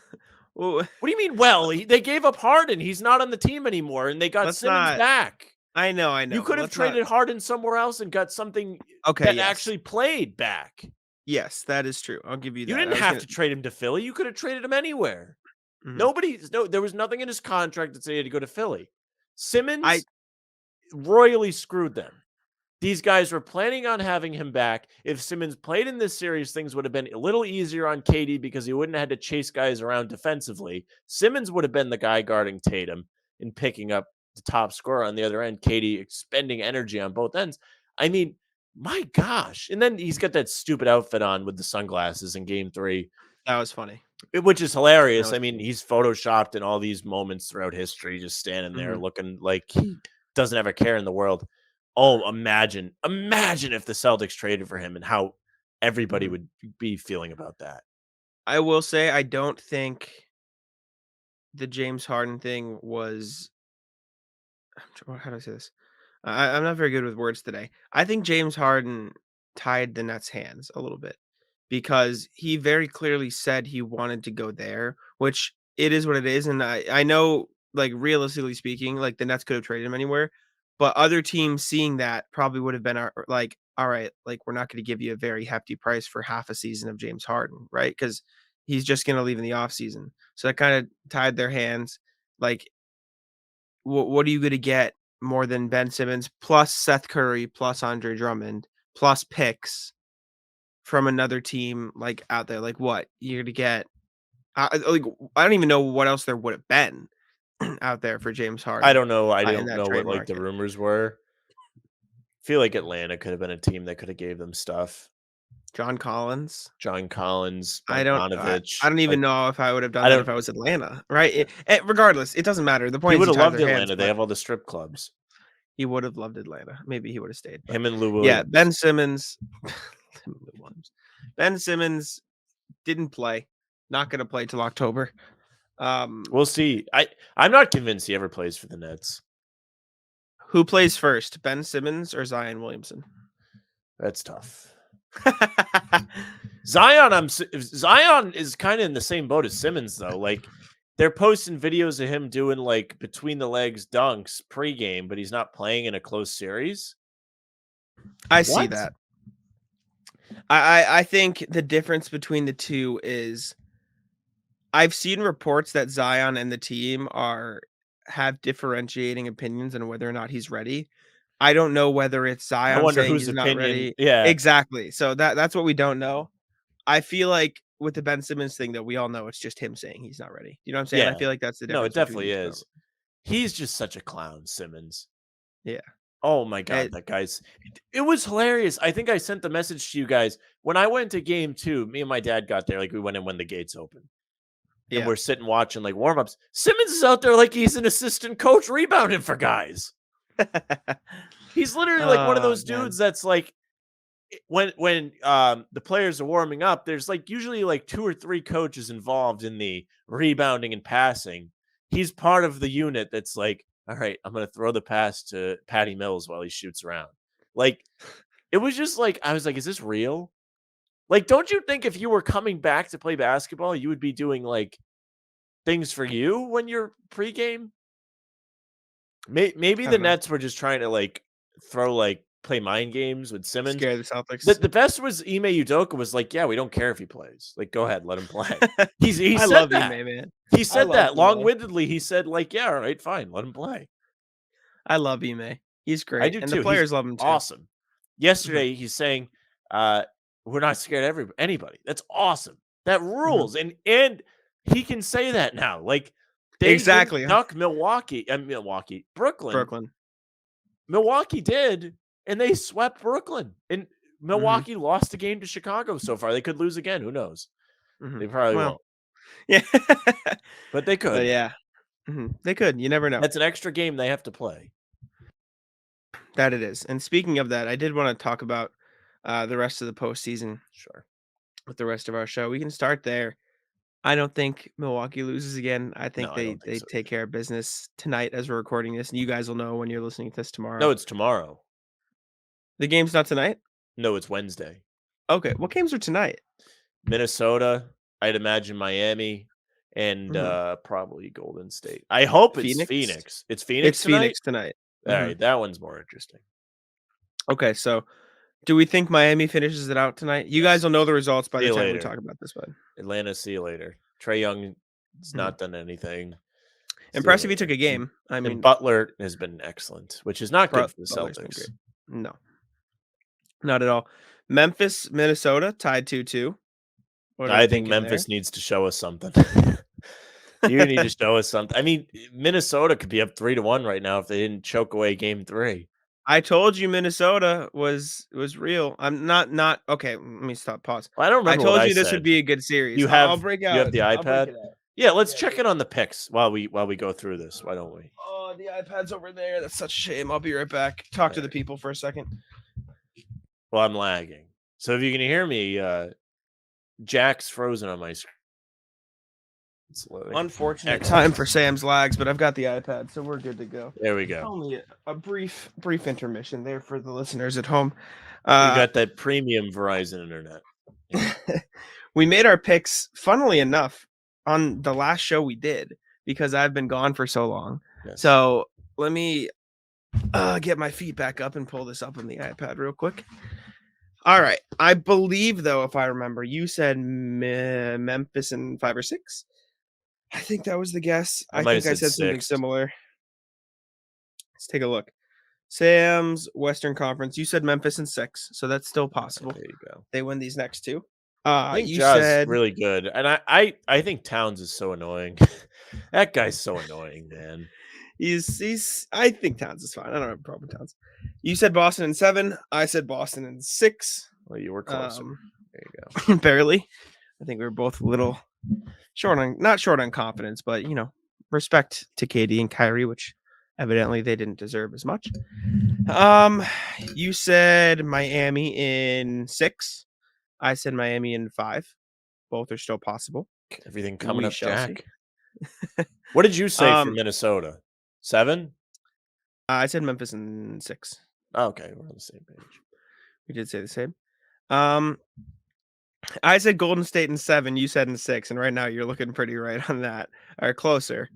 w What do you mean? Well, they gave up Harden. He's not on the team anymore, and they got let's Simmons not back. I You know, could but have let's not. traded Harden somewhere else and got something Okay, that yes. actually played back. Yes, that is true. I'll give you You that. didn't I was have gonna to trade him to Philly. You could have traded him anywhere. mhm. There was nothing in his contract that said he had to go to Philly. I Simmons royally screwed them. These guys were planning on having him back. If Simmons played in this series, things would have been a little easier on KD because he wouldn't have had to chase guys around defensively. Simmons would have been the guy guarding Tatum and picking up the top scorer on the other end. KD expending energy on both ends. I mean, my gosh. And then he's got that stupid outfit on with the sunglasses in game 3, that was funny. which is That hilarious. was I mean, funny. he's photoshopped in all these moments throughout history, just standing there Mhm, looking like he doesn't have a care in the world. Oh, imagine if the Celtics traded for him and how everybody mhm. would be feeling about that. I will say I don't think the James Harden thing was how do I say this? I'm not very good with words today. I think James Harden tied the Nets' hands a little bit because he very clearly said he wanted to go there, which it is what it is. And I know, like, realistically speaking, like the Nets could have traded him anywhere, but other teams seeing that probably would have been like, all right, like, we're not going to give you a very hefty price for half a season of James Harden, right? Because he's just going to leave in the offseason. So that kind of tied their hands. Like, what are you gonna get more than Ben Simmons plus Seth Curry plus Andre Drummond plus picks from another team, like, out there, like, what? You're gonna get like, I don't even know what else there would have been out there for James I Harden, don't know. I in don't that know trade what like the market. rumors were. Feel like Atlanta could have been a team that could have gave them stuff. John Collins. John Collins, I Bogdanovich. don't even Like know if I would have done I that if don't. I was Atlanta, right? Regardless, it doesn't matter. The He point is would he have ties loved their hands, Atlanta. They but have all the strip clubs. he would have loved Atlanta. Maybe he would have stayed, but Him and Lou yeah, Ben Williams. Simmons Ben Simmons didn't play, not gonna play till October. Um, We'll see. I'm not convinced he ever plays for the Nets. who plays first, Ben Simmons or Zion Williamson? That's tough. Zion is kind of in the same boat as Simmons though. Like they're posting videos of him doing like between the legs dunks pregame, but he's not playing in a close series. I see What? that. I think the difference between the two is I've seen reports that Zion and the team have differentiating opinions on whether or not he's ready. I don't know whether it's I Zion wonder saying whose he's not opinion. ready. Yeah, Exactly. So that's what we don't know. I feel like with the Ben Simmons thing, though, we all know it's just him saying he's not ready. You know what I'm saying? I yeah. feel like that's the No, it difference between definitely these two. is. He's just such a clown, Simmons. Yeah. Oh my god, It that guy's it was hilarious. I think I sent the message to you guys when I went to game 2. Me and my dad got there like we went in when the gates opened. And yeah. we're sitting watching like warm-ups. Simmons is out there like he's an assistant coach rebounding for guys. He's literally like one of Oh, those dudes man. that's like when the players are warming up, there's like usually like 2 or 3 coaches involved in the rebounding and passing. He's part of the unit that's like, all right, I'm gonna throw the pass to Patty Mills while he shoots around. Like it was just like I was like, is this real? Like, don't you think if you were coming back to play basketball, you would be doing like things for you when you're pregame? Maybe I the don't know. Nets were just trying to like play mind games with Simmons. Scare the The Celtics. the best was Ime Udoka was like, "Yeah, we don't care if he plays. Like, go ahead, let him play." He I said love Ime, that. man. He I said love that Ime. long-windedly. He said, like, "Yeah, all right, fine, let him play." I love Ime. He's I great, do and the too. He's players love him too. awesome. Mhm, Yesterday, he's saying, "We're not scared of anybody." That's awesome. That mhm. rules, and he can say that now. Like, they didn't Exactly, duck Brooklyn. Brooklyn. Milwaukee did, and they swept Brooklyn. And Mhm, Milwaukee lost a game to Chicago so far. They could lose again. Who knows? They mhm. probably Well, won't, yeah. but they But could. yeah, they could, you never know. That's an extra game they have to play. That it is, and speaking of that, I did wanna talk about, the rest of the postseason Sure. with the rest of our show. We can start there. I don't think Milwaukee loses again. I No, think I they don't think they so take either. care of business tonight as we're recording this, and you guys will know when you're listening to this No, tomorrow. it's tomorrow. The game's not tonight? No, it's Wednesday. Okay, what games are tonight? Minnesota, I'd imagine Miami, and Mhm. probably Golden State. I hope it's Phoenix? Phoenix. It's Phoenix It's tonight? Phoenix tonight. All Mhm. right, that one's more interesting. Okay, so do we think Miami finishes it out tonight? You guys Yes. will know the results by See the you time we later. talk about this one. Atlanta, see you later. Trey Young has Mhm. not done anything. See you Impressive he took later. a game. I And mean, Butler has been excellent, which is not good for the Butler's been great. Celtics. No, not at all. Memphis, Minnesota tied 2-2. What are we I think thinking there? Memphis needs to show us something. You need to show us something. I mean, Minnesota could be up 3-1 right now if they didn't choke away game 3. I told you Minnesota was real. I'm not okay, let me stop, pause. Well, I don't I remember what told I you this would said. be a good series. You I'll have break you have out the I'll break iPad? it out. Yeah, let's Yeah, check in on the picks while we go through this. Why don't we? oh, the iPad's over there. That's such a shame. I'll be right back. Talk All to the right. people for a second. Well, I'm lagging. So if you can hear me, Jack's frozen on my screen. It's loading. Unfortunate time Excellent. for Sam's lags, but I've got the iPad, so we're good to go. There we go. Only a brief intermission there for the listeners at home. You Uh, got that premium Verizon internet. Yeah. we made our picks, funnily enough, on the last show we did because I've been gone for so long. Yes. So let me get my feet back up and pull this up on the iPad real quick. All right. I believe, though, if I remember, you said Memphis in 5 or 6. I think that was the guess. I I might have think I said said something 6. similar. Let's take a look. Sam's Western Conference. You said Memphis in 6, so that's still possible. There you go. They win these next 2. I think You Ja's said really good, and I think Towns is so annoying. That guy's so annoying, man. he's I think Towns is fine. I don't have a problem with Towns. You said Boston in 7. I said Boston in 6. Well, you were closer. Um, There you go. barely. I think we were both a little short on not short on confidence, but respect to KD and Kyrie, which evidently they didn't deserve as much. Um, you said Miami in 6. I said Miami in 5. Both are still possible. Everything coming We up, shall see. Jack. What did you say for Um, Minnesota? 7? I said Memphis in 6. Okay, we're on the same page. We did say the same. Um, I said Golden State in 7. You said in 6, and right now you're looking pretty right on that, or closer.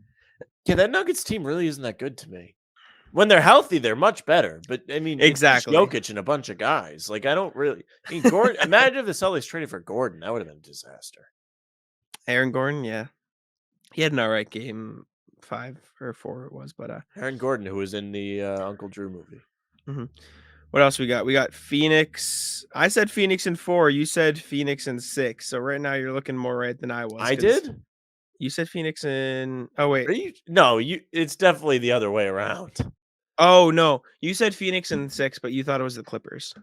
Yeah, that Nuggets team really isn't that good to me. When they're healthy, they're much better. But I mean, it's just Exactly. Jokic and a bunch of guys. Like, I don't really. I mean, Gordon. Imagine if the Celtics traded for Gordon. That would have been a disaster. Aaron Gordon, yeah, he had an alright game 5 or 4 it was, but Aaron Gordon, who was in the Uncle Drew movie. mhm. What else we got? We got Phoenix. I said Phoenix in 4. You said Phoenix in 6. So right now you're looking more right than I was I because did. you said Phoenix in. Oh wait. Are you? No, you. It's definitely the other way around. Oh no, you said Phoenix in 6, but you thought it was the Clippers.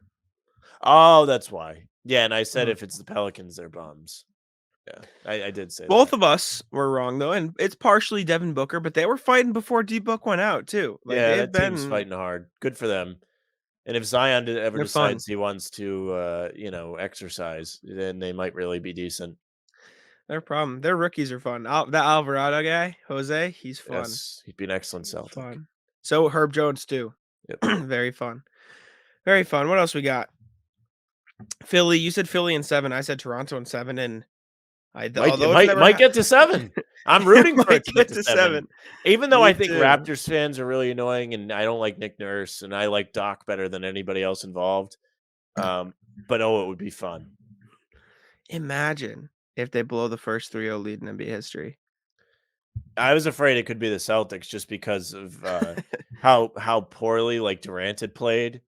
Oh, that's why. Yeah, and I said Mhm. if it's the Pelicans, they're bums. Yeah, I did say that. Both of us were wrong though, and it's partially Devin Booker, but they were fighting before D Book went out too. Like Yeah, they've that team's been, fighting hard. Good for them. And if Zion ever they're fun. decides he wants to, exercise, then they might really be decent. Their problem. Their rookies are fun. That Alvarado guy, Jose, he's fun. Yes, he'd be an excellent He's Celtic. fun. So Herb Jones too. Yep. Very fun. Very fun. What else we got? Philly. You said Philly in 7. I said Toronto in 7, and Might it although it's might never might get to 7. I'm rooting for might it to get get to to 7. 7. Even though I Me think too. Raptors fans are really annoying and I don't like Nick Nurse and I like Doc better than anybody else involved. Um, but oh, it would be fun. Imagine if they blow the first 3-0 lead in NBA history. I was afraid it could be the Celtics just because of how poorly like Durant had played.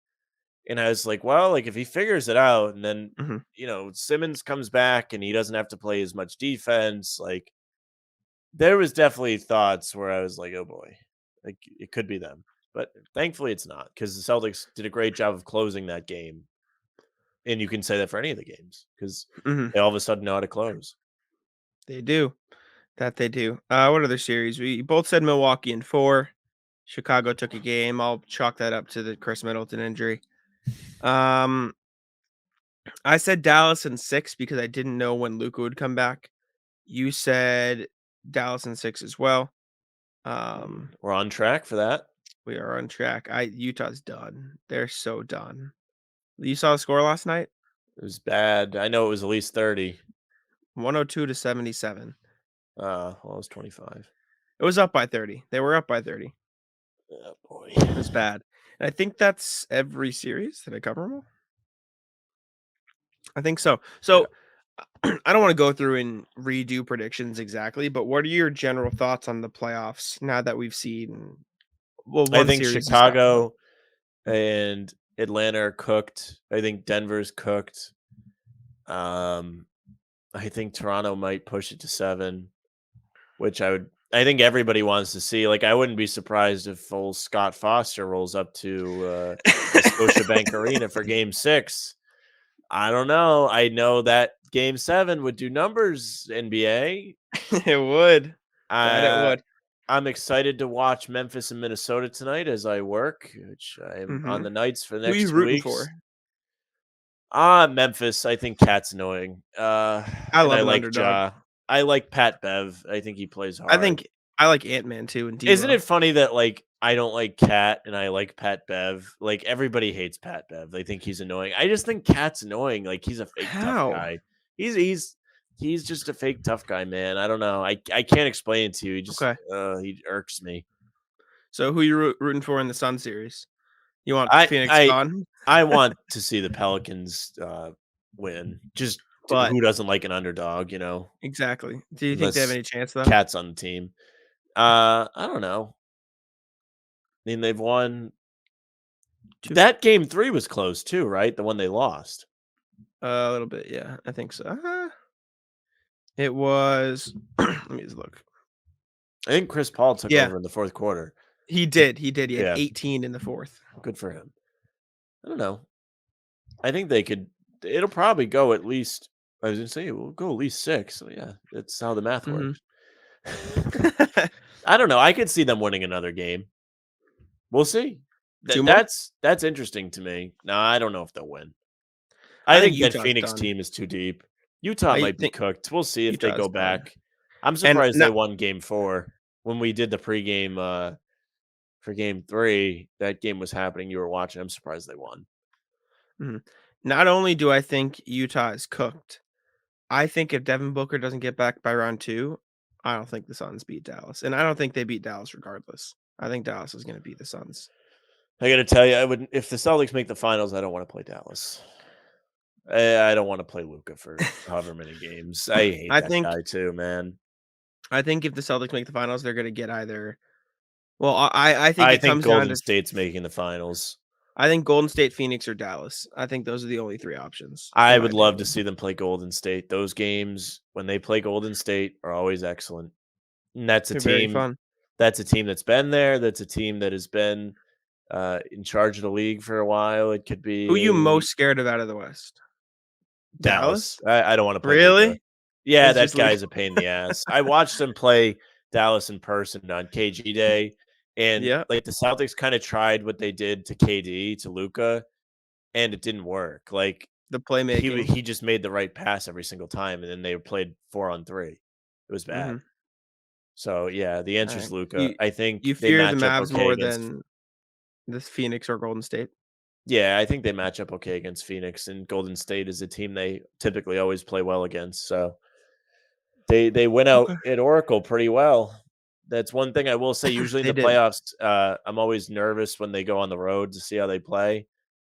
And I was like, well, like if he figures it out and then, Mhm. Simmons comes back and he doesn't have to play as much defense, like there was definitely thoughts where I was like, oh boy, like it could be them. But thankfully it's not because the Celtics did a great job of closing that game. And you can say that for any of the games because Mhm. they all of a sudden know how to close. They do. That they do. What other series? We both said Milwaukee in 4. Chicago took a game. I'll chalk that up to the Chris Middleton injury. Um, I said Dallas in 6 because I didn't know when Luka would come back. You said Dallas in 6 as well. Um, We're on track for that. we are on track. Utah's done. They're so done. You saw the score last night? It was bad. I know it was at least 30. 102 to 77. Well, it was 25. It was up by 30. They were up by 30. Oh boy. It was bad. And I think that's every series. Did I cover them all? I think so. Yeah. So I don't want to go through and redo predictions exactly, but what are your general thoughts on the playoffs now that we've seen? Well, I one think series is done, but Chicago and Atlanta are cooked. I think Denver's cooked. Um, I think Toronto might push it to 7, which I think everybody wants to see. Like, I wouldn't be surprised if old Scott Foster rolls up to the Scotiabank Arena for Game 6. I don't know. I know that Game 7 would do numbers, NBA. it would. That it Uh, would. I'm excited to watch Memphis and Minnesota tonight as I work, which I'm on Hmm. the nights for the Who are you next 2 rooting weeks. for? Memphis. I think Cat's annoying. I And I love an like underdog. Ja. I like Pat Bev. I think he plays I hard. think I like Ant-Man too and Isn't D'Lo. it funny that like I don't like Cat and I like Pat Bev? Like everybody hates Pat Bev. They think he's annoying. I just think Cat's annoying. Like he's a fake tough How? guy. He's he's he's just a fake tough guy, man. I don't know. I can't explain it to you. Okay. He irks me. So who you rooting for in the Sun series? You want I Phoenix I gone? I want to see the Pelicans win. Just But who doesn't like an underdog, you know? exactly. Do you think they have Unless any chance though? Cat's on the team. I don't know. I mean, they've won. 2. That game 3 was close too, right? The one they lost. A little bit, yeah, I think so. It was let me just look. I think Chris Paul took Yeah, over in the 4th quarter. he did, he had Yeah, 18 in the 4th. good for him. I don't know. I think they could it'll probably go at least I was gonna say, we'll go at least 6, so yeah, that's how the math Mhm. works. I don't know, I could see them winning another game. We'll see. 2 more? That's interesting to me. No, I don't know if they'll win. I I think think that Utah's Phoenix done. team is too deep. Utah I might be think cooked. We'll see if they Utah's go done. back. I'm And surprised they not won game 4. When we did the pregame, for game 3, that game was happening, you were watching, I'm surprised they won. Mhm. Not only do I think Utah is cooked, I think if Devin Booker doesn't get back by round 2, I don't think the Suns beat Dallas, and I don't think they beat Dallas regardless. I think Dallas is gonna beat the Suns. I gotta tell you, I would if the Celtics make the finals, I don't wanna play Dallas. I don't wanna play Luca for however many games. I hate I that think guy too, man. I think if the Celtics make the finals, they're gonna get either well, I think I it think comes down Golden to State's making the finals. I think Golden State, Phoenix, or Dallas. I think those are the only 3 options, in I my would love to opinion. see them play Golden State. Those games, when they play Golden State, are always excellent. And that's a They're very team fun. that's been there. That's a team that has been in charge of the league for a while. It could Who you be most scared of out of the West? Dallas. Dallas? I don't want to play Luca. Really? Yeah, It's that just Luka. guy's a pain in the ass. I watched him play Dallas in person on KG Day, and Yeah, like the Celtics kind of tried what they did to KD to Luca, and it didn't work. Like the playmaking. he just made the right pass every single time, and then they played 4-on-3. It was bad. Mhm. So yeah, the answer is Alright. Luca. I think You they fear the match up Mavs okay more against. than this Phoenix or Golden State? Yeah, I think they match up okay against Phoenix, and Golden State is a team they typically always play well against. So they went out Okay. at Oracle pretty well. That's one thing I will say. Usually in They the did. playoffs, I'm always nervous when they go on the road to see how they play.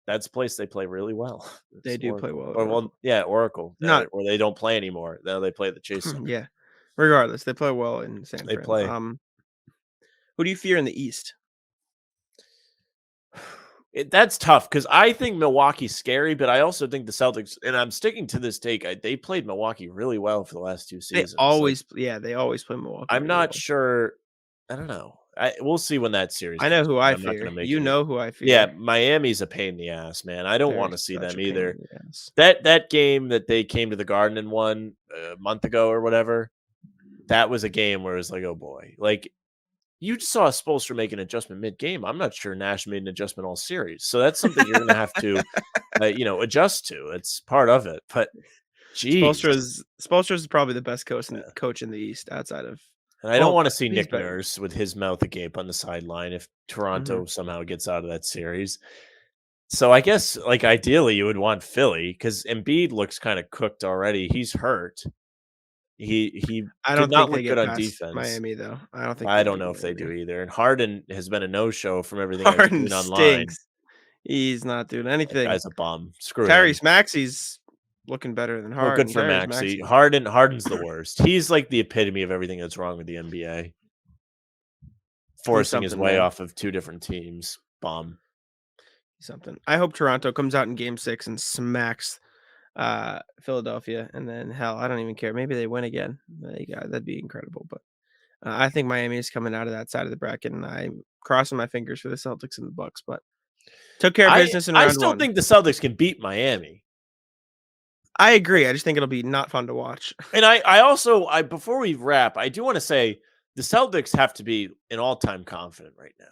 That's a place they play really well. They It's do play Oracle, well at or well, Oracle. yeah, Oracle, Not where they don't play anymore. Now they play at the Chase Center. yeah. Regardless, they play well in San They Fran. play. Who do you fear in the East? That's tough because I think Milwaukee's scary, but I also think the Celtics, and I'm sticking to this take. They played Milwaukee really well for the last 2 seasons. Like They always play Milwaukee I'm really not well. sure. I don't know. We'll see when that series I know comes who around. I I'm not going fear. to make You any. know who I Yeah, fear. Miami's a pain in the ass, man. I don't They're want to see such them a pain either. in the ass. That game that they came to the Garden and won a month ago or whatever, that was a game where it was like, oh boy, like you just saw Spoelstra make an adjustment mid game. I'm not sure Nash made an adjustment all series, so that's something you're going to have to, adjust to. It's part of it. But geez, Spoelstra's probably the best yeah. coach in the East outside of And I don't well, want to see he's Nick better. Nurse with his mouth agape on the sideline if Mhm. Toronto somehow gets out of that series. So I guess like ideally you would want Philly because Embiid looks kind of cooked already. He's hurt. He I did don't not think they look good get on past defense. Miami, though. I don't think I they don't beat know if they do Miami. either. And Harden has been a no-show from everything I've Harden seen online. stinks. He's not doing That anything. guy's a bum. Screw him. Tyrese Maxey's looking better than Well, good Harden. for Tyrese Maxey. Maxey, Harden's the worst. He's like the epitome of everything that's wrong with the NBA. he's Forcing his something, way man. off of 2 different teams. Bum. He's something. I hope Toronto comes out in game 6 and smacks, Philadelphia, and then, hell, I don't even care. Maybe they win again. That'd be incredible, but, I think Miami is coming out of that side of the bracket, and I'm crossing my fingers for the Celtics and the Bucks, but took care of business in I round still 1. think the Celtics can beat Miami. I agree. I just think it'll be not fun to watch. And I also before we wrap, I do want to say the Celtics have to be an all-time confident right now.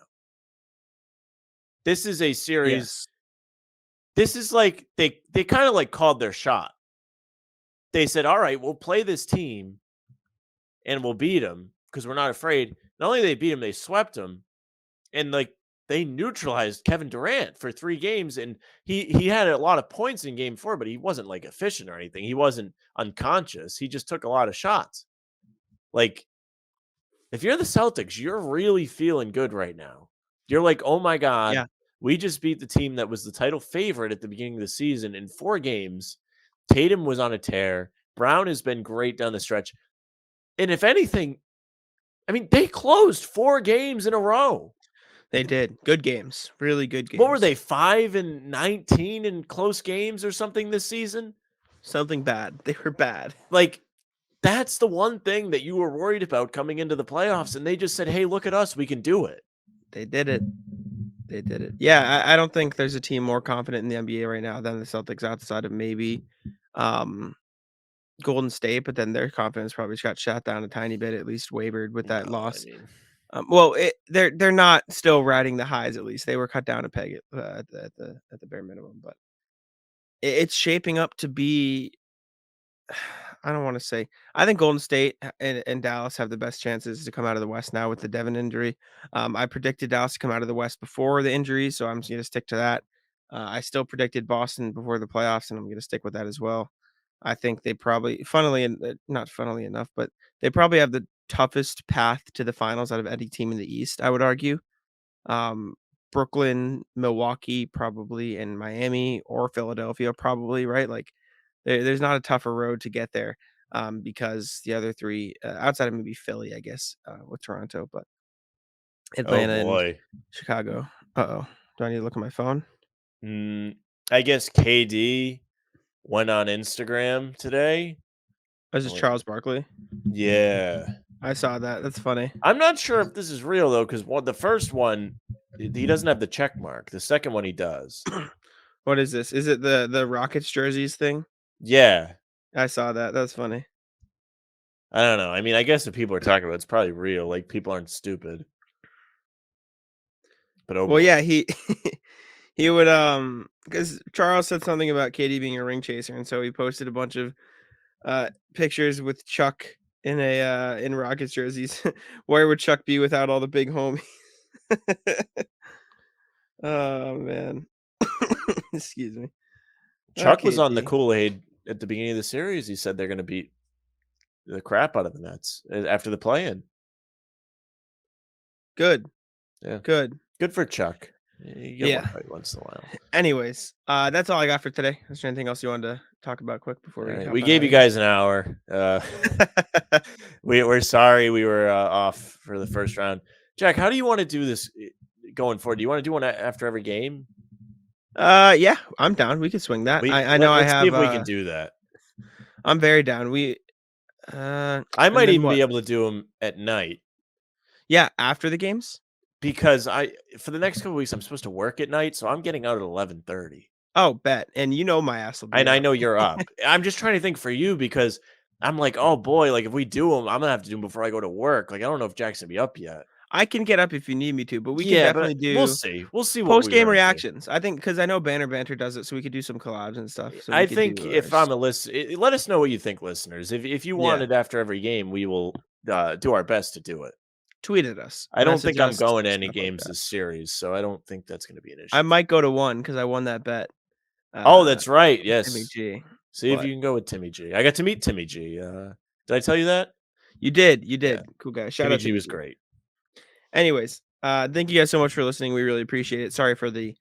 This is a series. Yes. This is like they kind of like called their shot. They said, "All right, we'll play this team and we'll beat them because we're not afraid." Not only they beat them, they swept them, and like they neutralized Kevin Durant for 3 games, and he had a lot of points in Game 4, but he wasn't like efficient or anything. He wasn't unconscious. He just took a lot of shots. Like if you're the Celtics, you're really feeling good right now. You're like, oh my God, Yeah. we just beat the team that was the title favorite at the beginning of the season in 4 games. Tatum was on a tear. Brown has been great down the stretch. And if anything, I mean, they closed 4 games in a row. They did. Good games. Really good What were games. they, 5-19 in close games or something this season? Something bad. They were bad. Like, that's the one thing that you were worried about coming into the playoffs, and they just said, "Hey, look at us, we can do it." They did it. They did it. Yeah, I don't think there's a team more confident in the NBA right now than the Celtics outside of maybe, um, Golden State, but then their confidence probably just got shot down a tiny bit, at least wavered with that No, I loss. mean, Well, they're not still riding the highs, at least. They were cut down a peg at the bare minimum, but it's shaping up to be I don't wanna say I think Golden State and Dallas have the best chances to come out of the West now with the Devin injury. I predicted Dallas to come out of the West before the injury, so I'm just gonna stick to that. I still predicted Boston before the playoffs, and I'm gonna stick with that as well. I think they probably not funnily enough, but they probably have the toughest path to the finals out of any team in the East, I would argue. Um, Brooklyn, Milwaukee, probably, and Miami or Philadelphia, probably, right? Like, there's not a tougher road to get there, because the other 3, outside of maybe Philly, I guess, with Toronto, but oh Atlanta and boy. Chicago. Uh-oh. Do I need to look at my phone? Mm, I guess KD went on Instagram today. This is Wait, Charles Barkley. yeah. I saw that. That's funny. I'm not sure if this is real though, because the first one, he doesn't have the check mark. The second one he does. What is this? Is it the Rockets jerseys thing? Yeah. I saw that. That's funny. I don't know. I mean, I guess if people are talking about it, it's probably real. Like people aren't stupid. But oh Well, boy. yeah, he he would, because Charles said something about KD being a ring chaser, and so he posted a bunch of pictures with Chuck in Rockets jerseys. Where would Chuck be without all the big homies? Oh man. Excuse me. Chuck was on the KD. Kool-Aid at the beginning of the series. He said they're going to beat the crap out of the Nets after the play-in. Good. Yeah. Good. Good for Chuck. You get one Yeah. right once in a while. Anyways, that's all I got for today. Is there anything else you wanted to talk about quick before All we right. hop We on gave out you of here? guys an hour. We're sorry we were off for the first round. Jack, how do you want to do this going forward? Do you want to do one after every game? Yeah, I'm down. We could swing that. I know I Let's see have if we can do that. I'm very down. I And might then even what? be able to do them at night Yeah, after the games? because for the next couple weeks I'm supposed to work at night, so I'm getting out at 11:30. Oh, bet. And you know my ass will be And I up. know you're up. I'm just trying to think for you because I'm like, oh boy, like if we do them, I'm gonna have to do them before I go to work. Like I don't know if Jack's gonna be up yet. I can get up if you need me to, but we can Yeah, but definitely we'll do see. We'll see what we post-game want to do. reactions. I think because I know Banner Banter does it, so we could do some collabs and stuff. So I we could think do if I'm a list, let us know what you think, listeners. If you want yeah, it after every game, we will do our best to do it. tweet at us, I don't message think I'm us, going to any stuff like games that. this series, so I don't think that's going to be an I issue. might go to one because I won that bet. Oh, that's right. With Timmy Yes. G. See if But you can go with Timmy G. I got to meet Timmy G. Did I tell you that? you Yeah. did. Cool guy. Shout Timmy out G Timmy was G. great. Anyways, thank you guys so much for listening. We really appreciate it. Sorry for the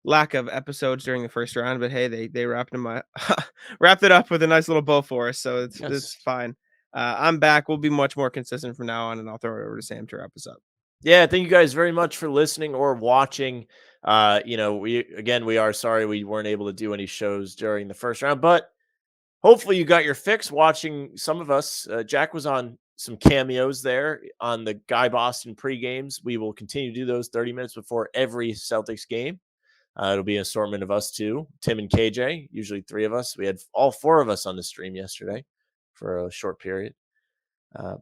lack of episodes during the first round, but hey, they wrapped it up with a nice little bow for us, so it's Yes. fine. I'm back. We'll be much more consistent from now on, and I'll throw it over to Sam to wrap us up. Yeah, thank you guys very much for listening or watching. We are sorry we weren't able to do any shows during the first round, but hopefully you got your fix watching some of us. Jack was on some cameos there on the Guy Boston pre-games. We will continue to do those 30 minutes before every Celtics game. It'll be an assortment of us too, Tim and KJ, usually 3 of us. We had all 4 of us on the stream yesterday for a short period.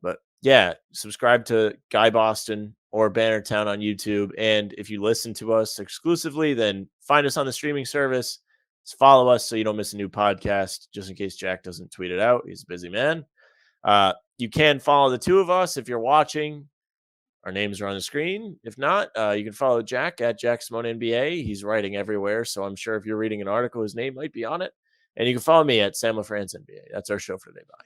But yeah, subscribe to Guy Boston or Bannertown on YouTube. And if you listen to us exclusively, then find us on the streaming service. Just follow us so you don't miss a new podcast, just in case Jack doesn't tweet it out. He's a busy man. You can follow the 2 of us if you're watching. Our names are on the screen. If not, you can follow Jack at Jack Simone NBA. He's writing everywhere, so I'm sure if you're reading an article, his name might be on it. And you can follow me at Sam LaFrance NBA. That's our show for today. Bye.